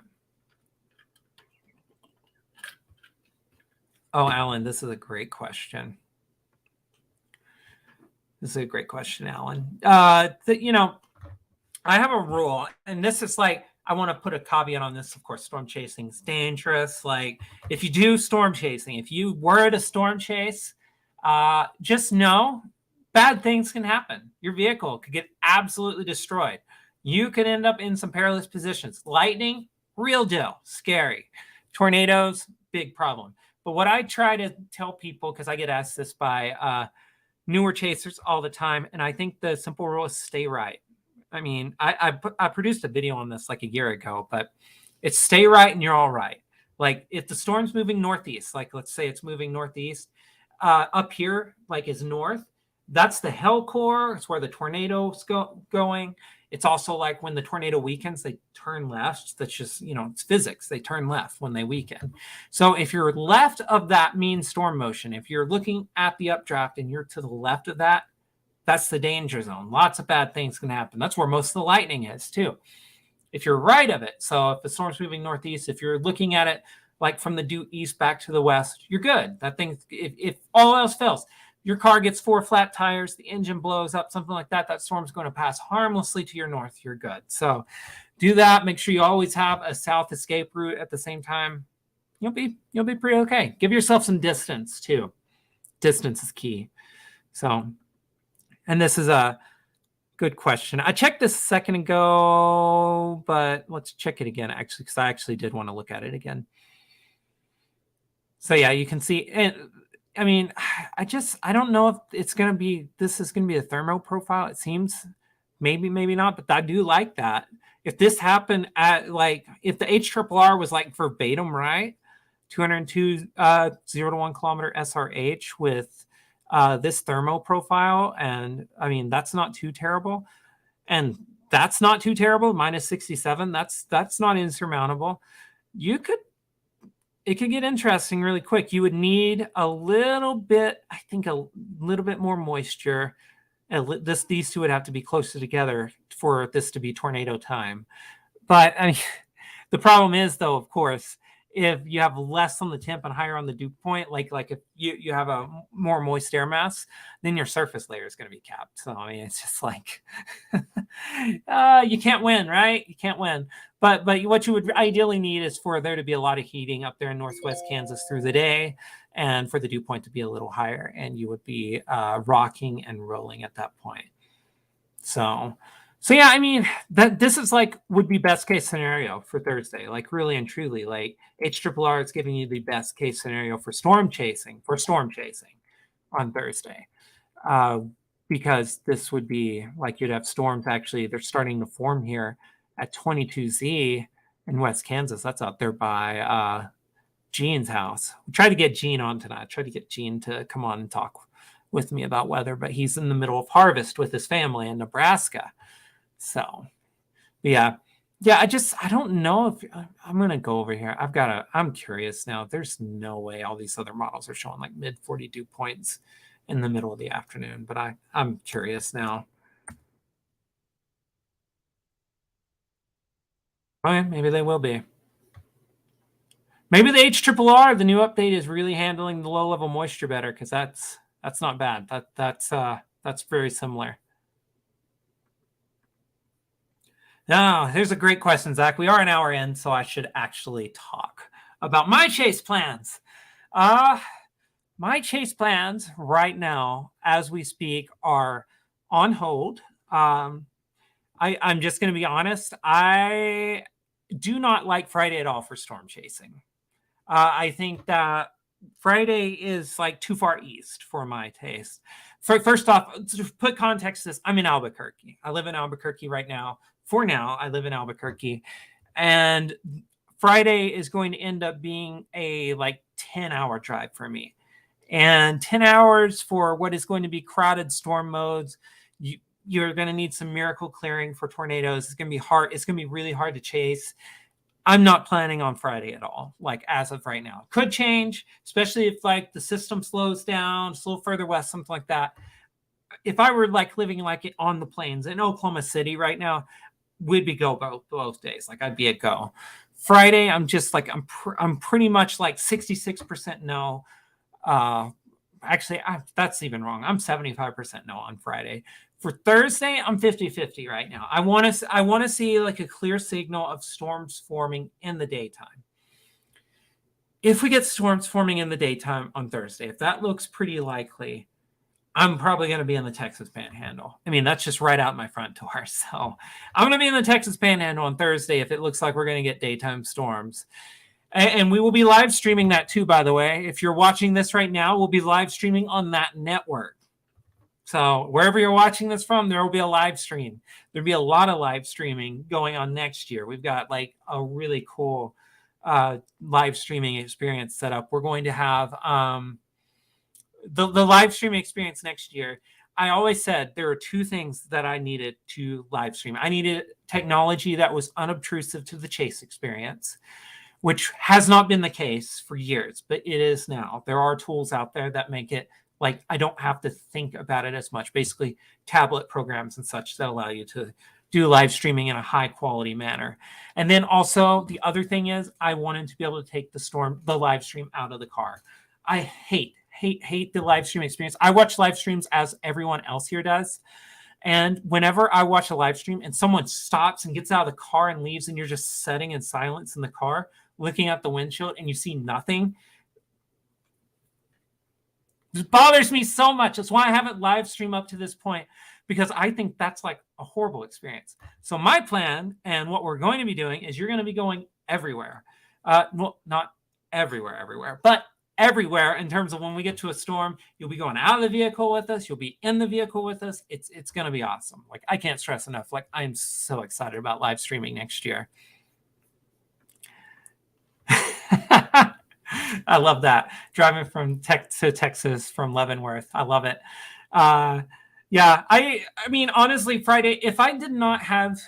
Oh, Alan, this is a great question. This is a great question, Alan. I have a rule, and this is like, I want to put a caveat on this. Of course, storm chasing is dangerous. Like, if you do storm chasing, if you were at a storm chase, just know bad things can happen. Your vehicle could get absolutely destroyed. You could end up in some perilous positions. Lightning, real deal, scary. Tornadoes, big problem. But what I try to tell people, because I get asked this by newer chasers all the time, and I think the simple rule is stay right. I mean, I produced a video on this like a year ago, but it's stay right and you're all right. Like if the storm's moving northeast, like let's say it's moving northeast, up here like is north, that's the hell core. It's where the tornado's going. It's also like when the tornado weakens, they turn left. That's just, it's physics. They turn left when they weaken. So if you're left of that mean storm motion, if you're looking at the updraft and you're to the left of that, that's the danger zone. Lots of bad things can happen. That's where most of the lightning is too. If you're right of it, so if the storm's moving northeast, if you're looking at it like from the due east back to the west, you're good. That thing, if all else fails, your car gets 4 flat tires, the engine blows up, something like that, that storm's going to pass harmlessly to your north. You're good. So do that. Make sure you always have a south escape route at the same time. You'll be pretty okay. Give yourself some distance too. Distance is key. So, and this is a good question. I checked this a second ago, but let's check it again actually, because I actually did want to look at it again. So yeah, you can see, and I mean, I don't know if it's going to be, this is going to be a thermo profile. It seems maybe not, but I do like that. If this happened at like, if the HRRR was like verbatim, right? 202, 0 to 1 kilometer SRH with this thermo profile. And I mean, that's not too terrible. And that's not too terrible. Minus 67. That's not insurmountable. You could, it could get interesting really quick. You would need a little bit, I think, a little bit more moisture. These two would have to be closer together for this to be tornado time. But I mean, the problem is, though, of course, if you have less on the temp and higher on the dew point, like if you have a more moist air mass, then your surface layer is going to be capped. So I mean, it's just like you can't win, right? You can't win. But what you would ideally need is for there to be a lot of heating up there in northwest Kansas through the day, and for the dew point to be a little higher, and you would be rocking and rolling at that point. So yeah, I mean, this is like would be best case scenario for Thursday, like really and truly. Like HRRR is giving you the best case scenario for storm chasing on Thursday, because this would be like you'd have storms. Actually, they're starting to form here at 22Z in West Kansas. That's out there by Gene's house. We tried to get Gene on tonight. Tried to get Gene to come on and talk with me about weather, but he's in the middle of harvest with his family in Nebraska. So, yeah. I don't know if I'm going to go over here. I'm curious now. There's no way all these other models are showing like mid 42 points in the middle of the afternoon, but I'm curious now. Okay, maybe they will be. Maybe the HRRR, the new update, is really handling the low level moisture better, because that's not bad. That's very similar. Now, here's a great question, Zach. We are an hour in, so I should actually talk about my chase plans. My chase plans right now, as we speak, are on hold. I'm just going to be honest. I do not like Friday at all for storm chasing. I think that Friday is like too far east for my taste. First off, to put context to this, I'm in Albuquerque. I live in Albuquerque right now. For now, I live in Albuquerque. And Friday is going to end up being a like 10-hour drive for me. And 10 hours for what is going to be crowded storm modes. You're going to need some miracle clearing for tornadoes. It's going to be hard. It's going to be really hard to chase. I'm not planning on Friday at all, like as of right now. Could change, especially if like the system slows down, it's a little further west, something like that. If I were like living like on the plains in Oklahoma City right now, would be go both days. Like I'd be a go. Friday, I'm just like I'm pretty much like 66% no. Actually, that's even wrong. I'm 75% no on Friday. For Thursday, I'm 50-50 right now. I want to see like a clear signal of storms forming in the daytime. If we get storms forming in the daytime on Thursday, if that looks pretty likely, I'm probably going to be in the Texas Panhandle. I mean, that's just right out my front door. So I'm going to be in the Texas Panhandle on Thursday if it looks like we're going to get daytime storms. And we will be live streaming that too, by the way. If you're watching this right now, we'll be live streaming on that network. So wherever you're watching this from, there will be a live stream. There'll be a lot of live streaming going on next year. We've got like a really cool live streaming experience set up. We're going to have the live streaming experience next year. I always said there are two things that I needed to live stream. I needed technology that was unobtrusive to the chase experience, which has not been the case for years, but it is now. There are tools out there that make it like I don't have to think about it as much. Basically, tablet programs and such that allow you to do live streaming in a high quality manner. And then also the other thing is I wanted to be able to take the live stream out of the car. I hate the live stream experience. I watch live streams as everyone else here does. And whenever I watch a live stream and someone stops and gets out of the car and leaves and you're just sitting in silence in the car, looking at the windshield and you see nothing, it bothers me so much. That's why I haven't live streamed up to this point, because I think that's like a horrible experience. So my plan and what we're going to be doing is you're going to be going everywhere. Well, not everywhere, but everywhere in terms of when we get to a storm, you'll be going out of the vehicle with us. You'll be in the vehicle with us. It's going to be awesome. Like I can't stress enough. Like I'm so excited about live streaming next year. I love that. Driving from to Texas from Leavenworth. I love it. Yeah, I mean, honestly, Friday, if I did not have,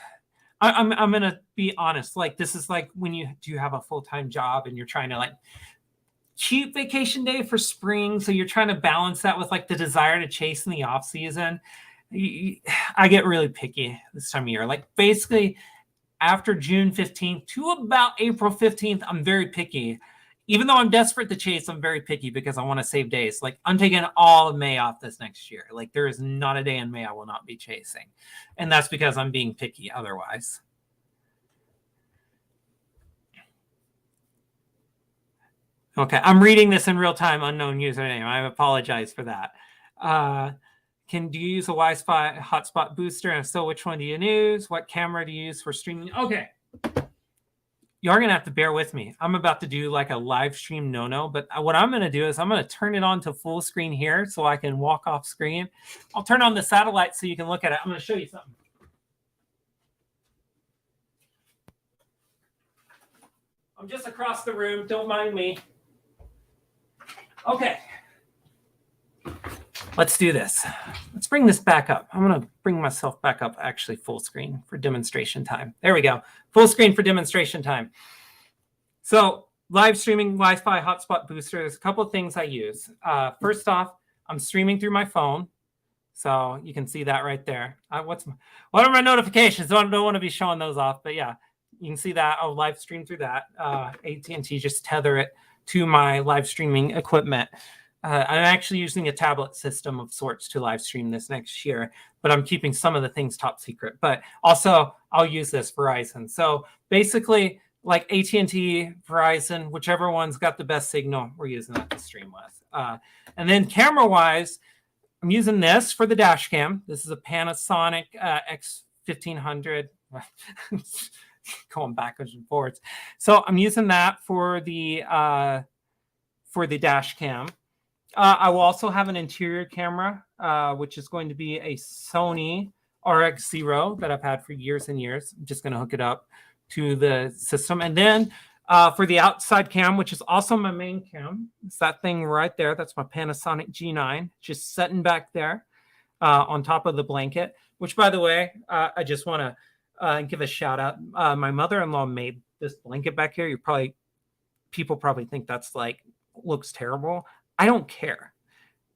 I'm gonna be honest. Like, this is like when you do have a full-time job and you're trying to like cheap vacation day for spring, so you're trying to balance that with like the desire to chase in the off season. I get really picky this time of year. Like, basically after June 15th to about April 15th, I'm very picky. Even though I'm desperate to chase, I'm very picky because I want to save days. Like, I'm taking all of May off this next year. Like, there is not a day in May I will not be chasing. And that's because I'm being picky otherwise. Okay, I'm reading this in real time, unknown username. I apologize for that. Do you use a Wi-Fi hotspot booster? And if so, which one do you use? What camera do you use for streaming? Okay. You're going to have to bear with me. I'm about to do like a live stream no-no, but what I'm going to do is I'm going to turn it on to full screen here so I can walk off screen. I'll turn on the satellite so you can look at it. I'm going to show you something. I'm just across the room. Don't mind me. Okay. Let's do this. Let's bring this back up. I'm going to bring myself back up actually full screen for demonstration time. There we go. Full screen for demonstration time. So live streaming Wi-Fi hotspot booster. There's a couple of things I use. First off, I'm streaming through my phone. So you can see that right there. What are my notifications? I don't want to be showing those off, but yeah, you can see that. I'll live stream through that. AT&T just tether it to my live streaming equipment. I'm actually using a tablet system of sorts to live stream this next year, but I'm keeping some of the things top secret. But also, I'll use this Verizon. So basically, like AT&T, Verizon, whichever one's got the best signal, we're using that to stream with. And then camera-wise, I'm using this for the dash cam. This is a Panasonic X1500. Going backwards and forwards. So I'm using that for the dash cam. I will also have an interior camera, which is going to be a Sony RX0 that I've had for years and years. I'm just going to hook it up to the system. And then for the outside cam, which is also my main cam, it's that thing right there. That's my Panasonic G9, just sitting back there on top of the blanket, which, by the way, I just want to give a shout out. My mother-in-law made this blanket back here. People probably think that's like, looks terrible. I don't care.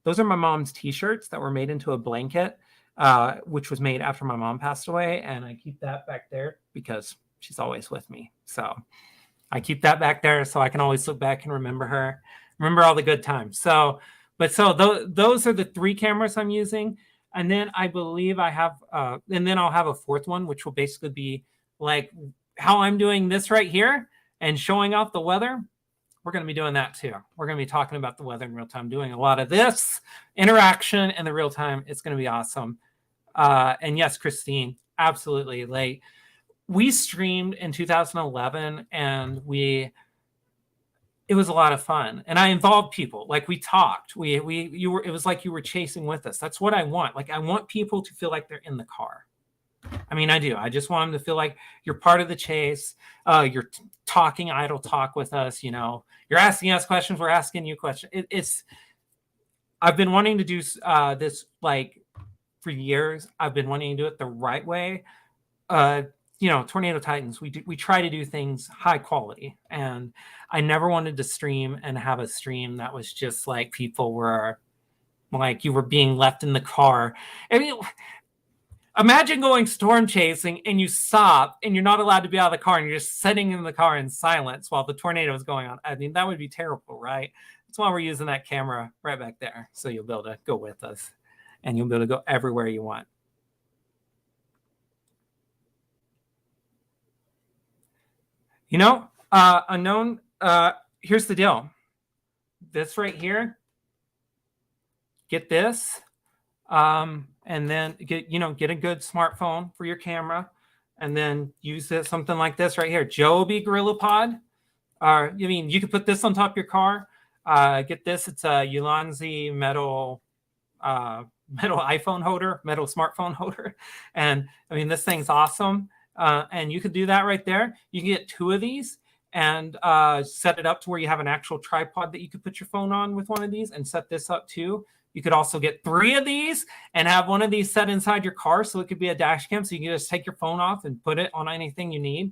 Those are my mom's t-shirts that were made into a blanket, which was made after my mom passed away. And I keep that back there because she's always with me. So I keep that back there so I can always look back and remember her, remember all the good times. So those are the three cameras I'm using. And then I believe I have, and then I'll have a fourth one, which will basically be like how I'm doing this right here and showing off the weather. We're going to be doing that too. We're going to be talking about the weather in real time, doing a lot of this interaction in the real time. It's going to be awesome. And yes, Christine, absolutely. Like, we streamed in 2011 and it was a lot of fun. And I involved people. Like, we talked. It was like you were chasing with us. That's what I want. Like, I want people to feel like they're in the car. I mean, I do. I just want them to feel like you're part of the chase. You're talking idle talk with us. You know, you're asking us questions. We're asking you questions. I've been wanting to do this like for years. I've been wanting to do it the right way. Tornado Titans, we try to do things high quality, and I never wanted to stream and have a stream that was just like people were like, you were being left in the car. I mean, imagine going storm chasing and you stop and you're not allowed to be out of the car and you're just sitting in the car in silence while the tornado is going on. I mean, that would be terrible, right? That's why we're using that camera right back there. So you'll be able to go with us and you'll be able to go everywhere you want. You know, unknown, here's the deal. This right here, get this. And then get a good smartphone for your camera, and then use something like this right here, Joby GorillaPod. You could put this on top of your car. Get this; it's a Ulanzi metal iPhone holder, metal smartphone holder, and I mean, this thing's awesome. And you could do that right there. You can get two of these and set it up to where you have an actual tripod that you could put your phone on with one of these, and set this up too. You could also get 3 of these and have one of these set inside your car, so it could be a dash cam, so you can just take your phone off and put it on anything you need.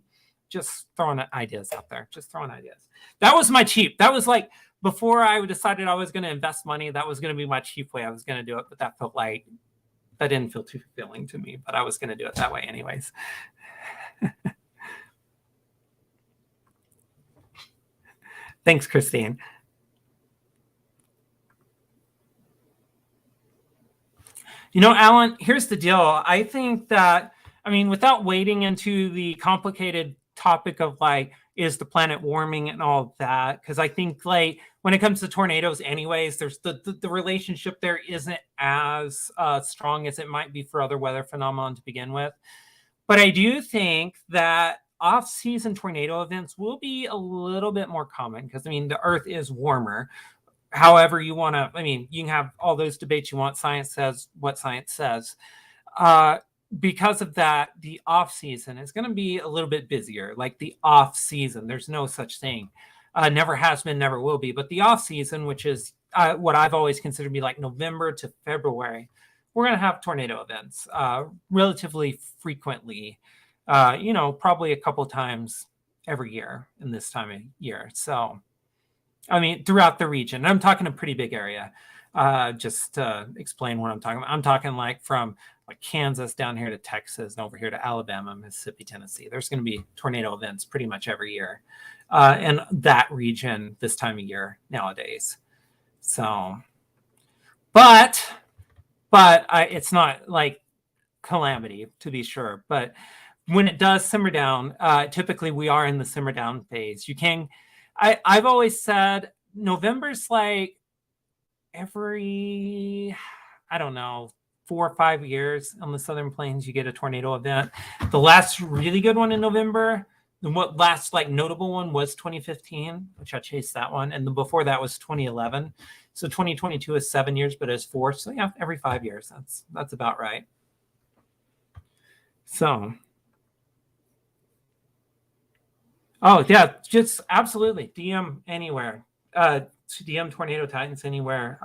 Just throwing ideas out there. Just throwing ideas. That was my cheap. That was like before I decided I was going to invest money. That was going to be my cheap way I was going to do it, but that didn't feel too fulfilling to me. But I was going to do it that way anyways. Thanks, Christine. You know, Alan, here's the deal. I think that, I mean, without wading into the complicated topic of like, is the planet warming and all of that, because I think like when it comes to tornadoes anyways, there's the relationship there isn't as strong as it might be for other weather phenomena to begin with. But I do think that off-season tornado events will be a little bit more common because, I mean, the Earth is warmer. However you want to, I mean, you can have all those debates you want. Science says what science says. Because of that, the off-season is going to be a little bit busier. Like the off-season, there's no such thing. Never has been, never will be. But the off-season, which is what I've always considered to be like November to February, we're going to have tornado events relatively frequently, probably a couple times every year in this time of year. So, I mean, throughout the region. I'm talking a pretty big area. Just to explain what I'm talking about. I'm talking like from like Kansas down here to Texas and over here to Alabama, Mississippi, Tennessee. There's going to be tornado events pretty much every year in that region this time of year nowadays. So, but it's not like calamity, to be sure. But when it does simmer down, typically we are in the simmer down phase. I've always said November's like every, I don't know, 4 or 5 years on the Southern Plains, you get a tornado event. The last really good one in November, and what last like notable one was 2015, which I chased that one. And before that was 2011. So 2022 is 7 years, but it's 4. So yeah, every 5 years. That's about right. So, oh yeah, just absolutely DM anywhere. DM Tornado Titans anywhere.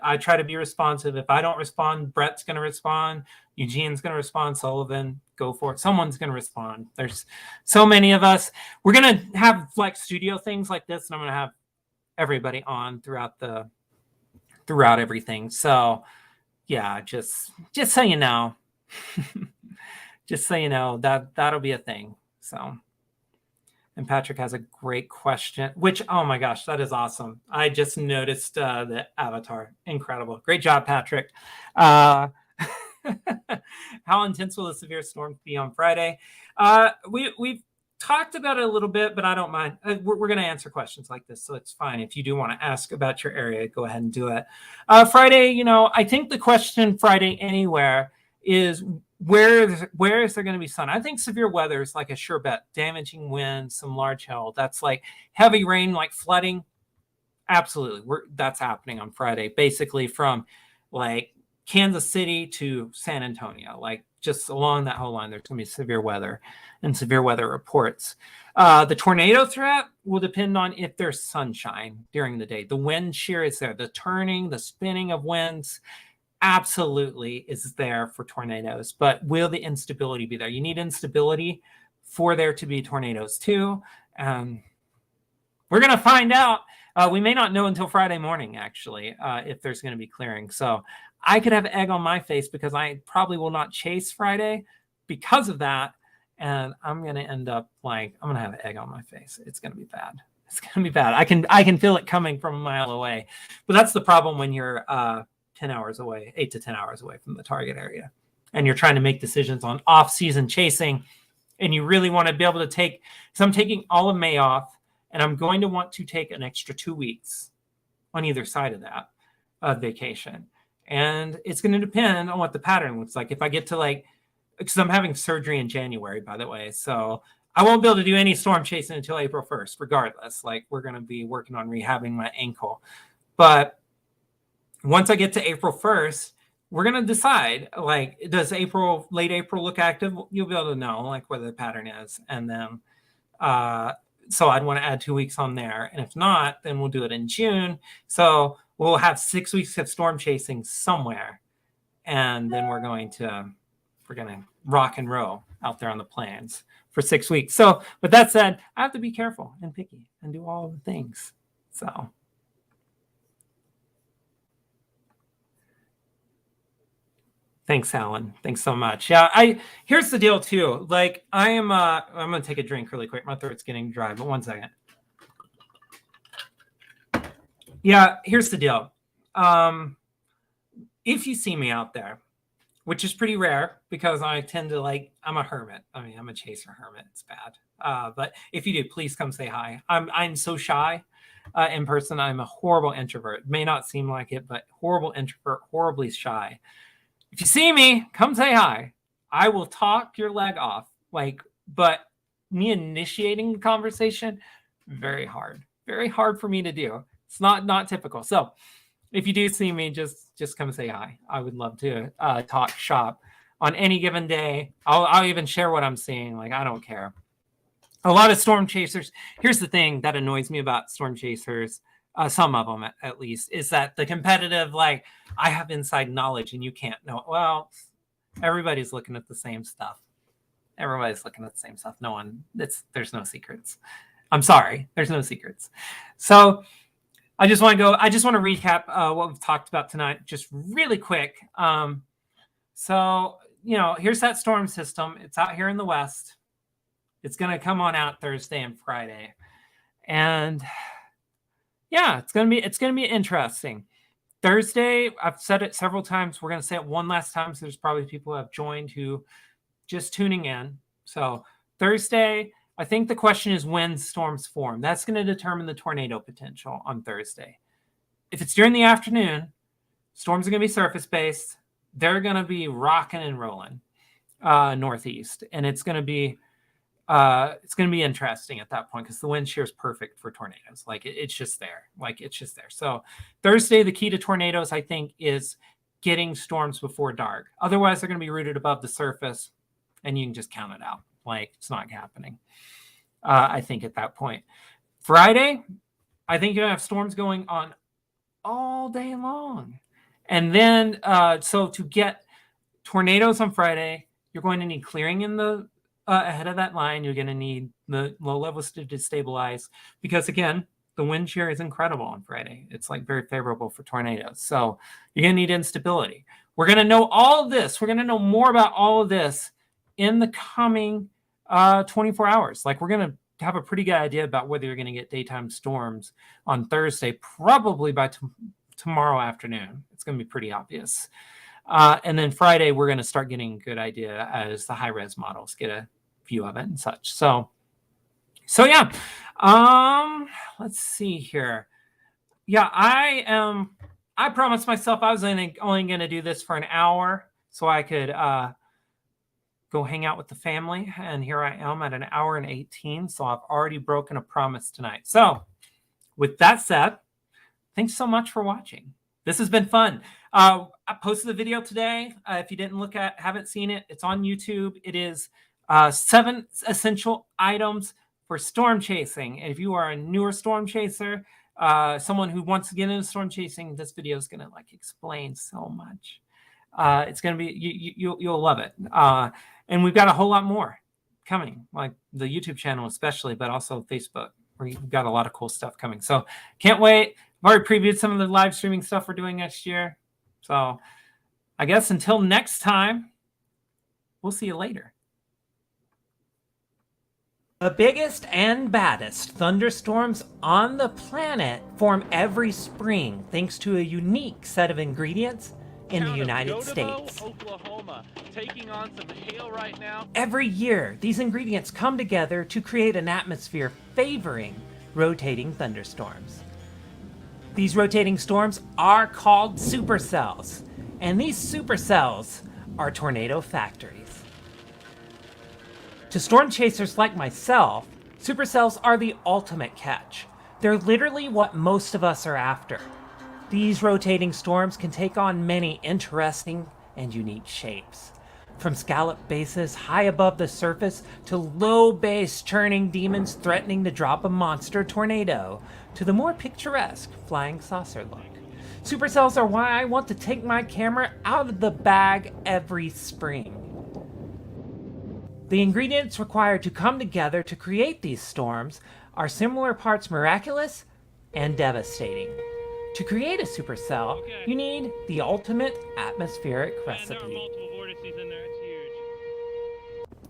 I try to be responsive. If I don't respond, Brett's going to respond. Eugene's going to respond. Sullivan, go for it. Someone's going to respond. There's so many of us. We're going to have like studio things like this, and I'm going to have everybody on throughout everything. So yeah, just so you know, just so you know that'll be a thing. So. And Patrick has a great question, which, oh my gosh, that is awesome. I just noticed the avatar. Incredible. Great job, Patrick. How intense will the severe storm be on Friday? We've talked about it a little bit, but I don't mind. We're going to answer questions like this, so it's fine. If you do want to ask about your area, go ahead and do it. Friday, I think the question Friday anywhere is, where is there going to be sun? I think severe weather is like a sure bet. Damaging winds, some large hail. That's like heavy rain, like flooding. Absolutely. That's happening on Friday. Basically from like Kansas City to San Antonio. Like just along that whole line, there's going to be severe weather and severe weather reports. The tornado threat will depend on if there's sunshine during the day. The wind shear is there. The turning, the spinning of winds absolutely is there for tornadoes, but will the instability be there? You need instability for there to be tornadoes too. We're going to find out. We may not know until Friday morning, actually, if there's going to be clearing. So I could have egg on my face because I probably will not chase Friday because of that. And I'm going to end up like, I'm going to have egg on my face. It's going to be bad. It's going to be bad. I can feel it coming from a mile away. But that's the problem when you're 10 hours away, 8 to 10 hours away from the target area. And you're trying to make decisions on off-season chasing. And you really want to be able to take, so I'm taking all of May off, and I'm going to want to take an extra 2 weeks on either side of that vacation. And it's going to depend on what the pattern looks like. If I get to like, because I'm having surgery in January, by the way. So I won't be able to do any storm chasing until April 1st, regardless. Like we're going to be working on rehabbing my ankle. But once I get to April 1st, we're going to decide, like, does late April look active? You'll be able to know, like, where the pattern is. And then, so I'd want to add 2 weeks on there. And if not, then we'll do it in June. So we'll have 6 weeks of storm chasing somewhere, and then we're going to rock and roll out there on the plains for 6 weeks. So with that said, I have to be careful and picky and do all the things. So thanks, Alan. Thanks so much. Yeah, here's the deal too. Like I'm gonna take a drink really quick. My throat's getting dry, but 1 second. Yeah, here's the deal. If you see me out there, which is pretty rare because I tend to I'm a hermit. I mean, I'm a chaser hermit. It's bad. But if you do, please come say hi. I'm so shy in person. I'm a horrible introvert. It may not seem like it, but horrible introvert, horribly shy. If you see me, come say hi. I will talk your leg off. But me initiating the conversation, very hard for me to do. It's not typical. So if you do see me, just come say hi. I would love to talk shop on any given day. I'll even share what I'm seeing. I don't care. A lot of storm chasers. Here's the thing that annoys me about storm chasers. Some of them at least, is that the competitive, I have inside knowledge and you can't know. Well, everybody's looking at the same stuff. There's no secrets. I'm sorry, there's no secrets. So I just want to recap what we've talked about tonight, just really quick. So, here's that storm system. It's out here in the west. It's going to come on out Thursday and Friday. And yeah, it's going to be interesting. Thursday, I've said it several times. We're going to say it one last time. So there's probably people who have joined who just tuning in. So Thursday, I think the question is when storms form. That's going to determine the tornado potential on Thursday. If it's during the afternoon, storms are going to be surface-based. They're going to be rocking and rolling northeast, and it's going to be interesting at that point because the wind shear is perfect for tornadoes. It's just there. So Thursday, the key to tornadoes, I think, is getting storms before dark. Otherwise, they're going to be rooted above the surface, and you can just count it out. It's not happening. I think at that point. Friday, I think you're going to have storms going on all day long. And then, so to get tornadoes on Friday, you're going to need clearing in the ahead of that line. You're going to need the low levels to destabilize because, again, the wind shear is incredible on Friday. It's very favorable for tornadoes. So you're going to need instability. We're going to know all of this. We're going to know more about all of this in the coming 24 hours. We're going to have a pretty good idea about whether you're going to get daytime storms on Thursday, probably by tomorrow afternoon. It's going to be pretty obvious. And then Friday, we're going to start getting a good idea as the high-res models get a view of it and such. So yeah. Let's see here. Yeah, I promised myself I was only going to do this for an hour so I could go hang out with the family. And here I am at an hour and 18. So I've already broken a promise tonight. So with that said, thanks so much for watching. This has been fun. I posted the video today. If you haven't seen it, it's on YouTube. It is 7 essential items for storm chasing. And if you are a newer storm chaser, someone who wants to get into storm chasing, this video is going to explain so much. It's going to be, you'll love it. And we've got a whole lot more coming, the YouTube channel especially, but also Facebook. We've got a lot of cool stuff coming. So can't wait. I've already previewed some of the live streaming stuff we're doing next year. So I guess until next time, we'll see you later. The biggest and baddest thunderstorms on the planet form every spring thanks to a unique set of ingredients in the United States. Oklahoma, taking on some hail right now. Every year, these ingredients come together to create an atmosphere favoring rotating thunderstorms. These rotating storms are called supercells, and these supercells are tornado factories. To storm chasers like myself, supercells are the ultimate catch. They're literally what most of us are after. These rotating storms can take on many interesting and unique shapes. From scallop bases high above the surface to low base churning demons threatening to drop a monster tornado to the more picturesque flying saucer look. Supercells are why I want to take my camera out of the bag every spring. The ingredients required to come together to create these storms are similar parts miraculous and devastating. To create a supercell, you need the ultimate atmospheric recipe.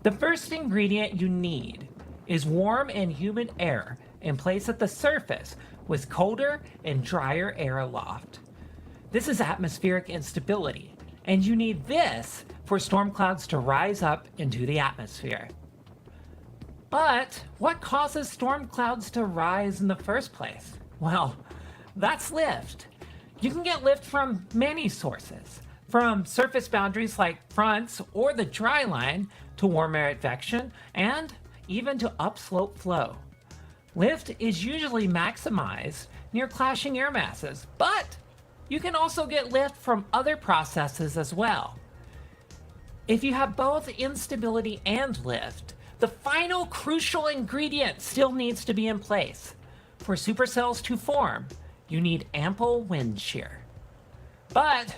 The first ingredient you need is warm and humid air in place at the surface with colder and drier air aloft. This is atmospheric instability, and you need this for storm clouds to rise up into the atmosphere. But what causes storm clouds to rise in the first place? Well, that's lift. You can get lift from many sources, from surface boundaries like fronts or the dry line to warm air advection and even to upslope flow. Lift is usually maximized near clashing air masses, but you can also get lift from other processes as well. If you have both instability and lift, the final crucial ingredient still needs to be in place. For supercells to form, you need ample wind shear. But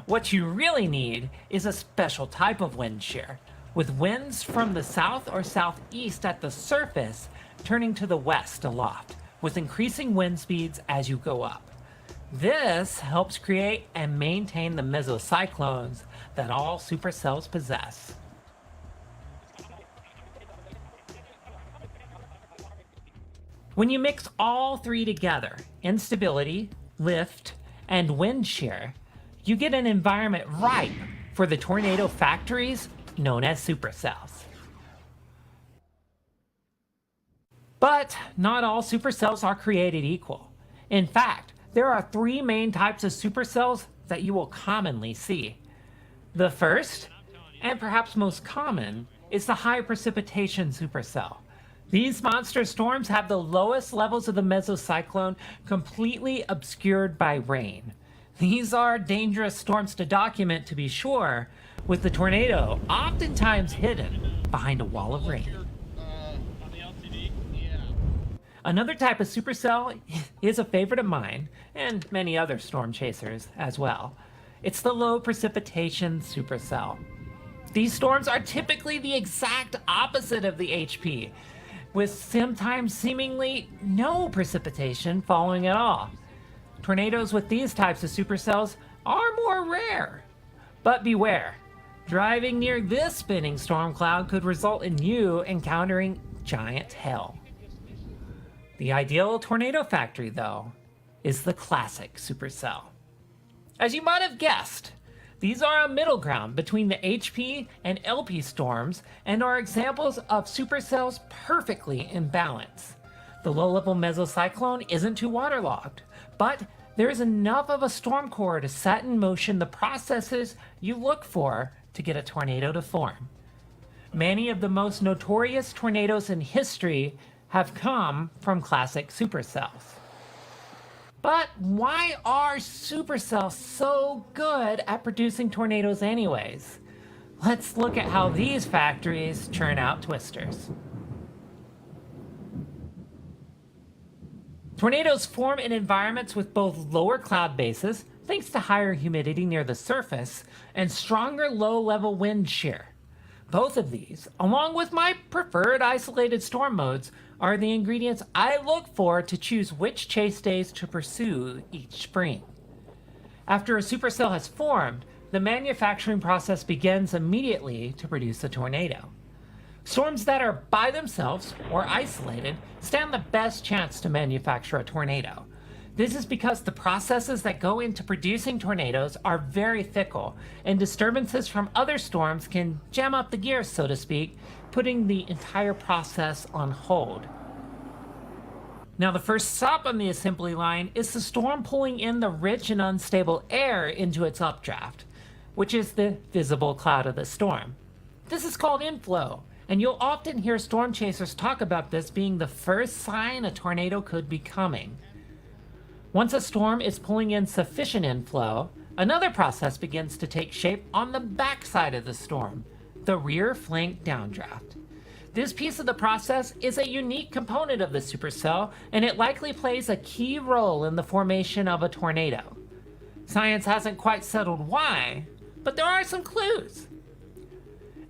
what you really need is a special type of wind shear, with winds from the south or southeast at the surface turning to the west aloft, with increasing wind speeds as you go up. This helps create and maintain the mesocyclones that all supercells possess. When you mix all three together, instability, lift, and wind shear, you get an environment ripe for the tornado factories known as supercells. But not all supercells are created equal. In fact, there are three main types of supercells that you will commonly see. The first, and perhaps most common, is the high precipitation supercell. These monster storms have the lowest levels of the mesocyclone completely obscured by rain. These are dangerous storms to document, to be sure, with the tornado oftentimes hidden behind a wall of rain. Another type of supercell is a favorite of mine, and many other storm chasers as well. It's the low precipitation supercell. These storms are typically the exact opposite of the HP, with sometimes seemingly no precipitation falling at all. Tornadoes with these types of supercells are more rare. But beware, driving near this spinning storm cloud could result in you encountering giant hail. The ideal tornado factory, though, is the classic supercell. As you might have guessed, these are a middle ground between the HP and LP storms and are examples of supercells perfectly in balance. The low-level mesocyclone isn't too waterlogged, but there is enough of a storm core to set in motion the processes you look for to get a tornado to form. Many of the most notorious tornadoes in history have come from classic supercells. But why are supercells so good at producing tornadoes anyways? Let's look at how these factories churn out twisters. Tornadoes form in environments with both lower cloud bases, thanks to higher humidity near the surface, and stronger low-level wind shear. Both of these, along with my preferred isolated storm modes, are the ingredients I look for to choose which chase days to pursue each spring. After a supercell has formed, the manufacturing process begins immediately to produce a tornado. Storms that are by themselves or isolated stand the best chance to manufacture a tornado. This is because the processes that go into producing tornadoes are very fickle, and disturbances from other storms can jam up the gears, so to speak, putting the entire process on hold. Now, the first stop on the assembly line is the storm pulling in the rich and unstable air into its updraft, which is the visible cloud of the storm. This is called inflow, and you'll often hear storm chasers talk about this being the first sign a tornado could be coming. Once a storm is pulling in sufficient inflow, another process begins to take shape on the backside of the storm, the rear flank downdraft. This piece of the process is a unique component of the supercell, and it likely plays a key role in the formation of a tornado. Science hasn't quite settled why, but there are some clues.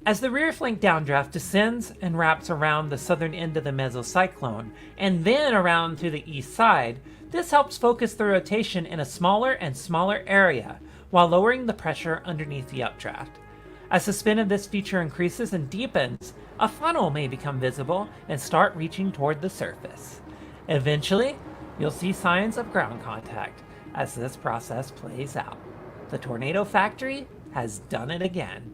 As the rear flank downdraft descends and wraps around the southern end of the mesocyclone, and then around to the east side, this helps focus the rotation in a smaller and smaller area, while lowering the pressure underneath the updraft. As the spin of this feature increases and deepens, a funnel may become visible and start reaching toward the surface. Eventually, you'll see signs of ground contact as this process plays out. The Tornado Factory has done it again.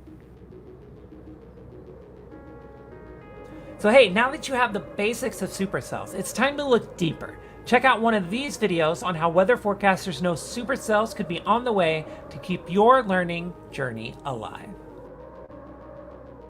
So hey, now that you have the basics of supercells, it's time to look deeper. Check out one of these videos on how weather forecasters know supercells could be on the way to keep your learning journey alive.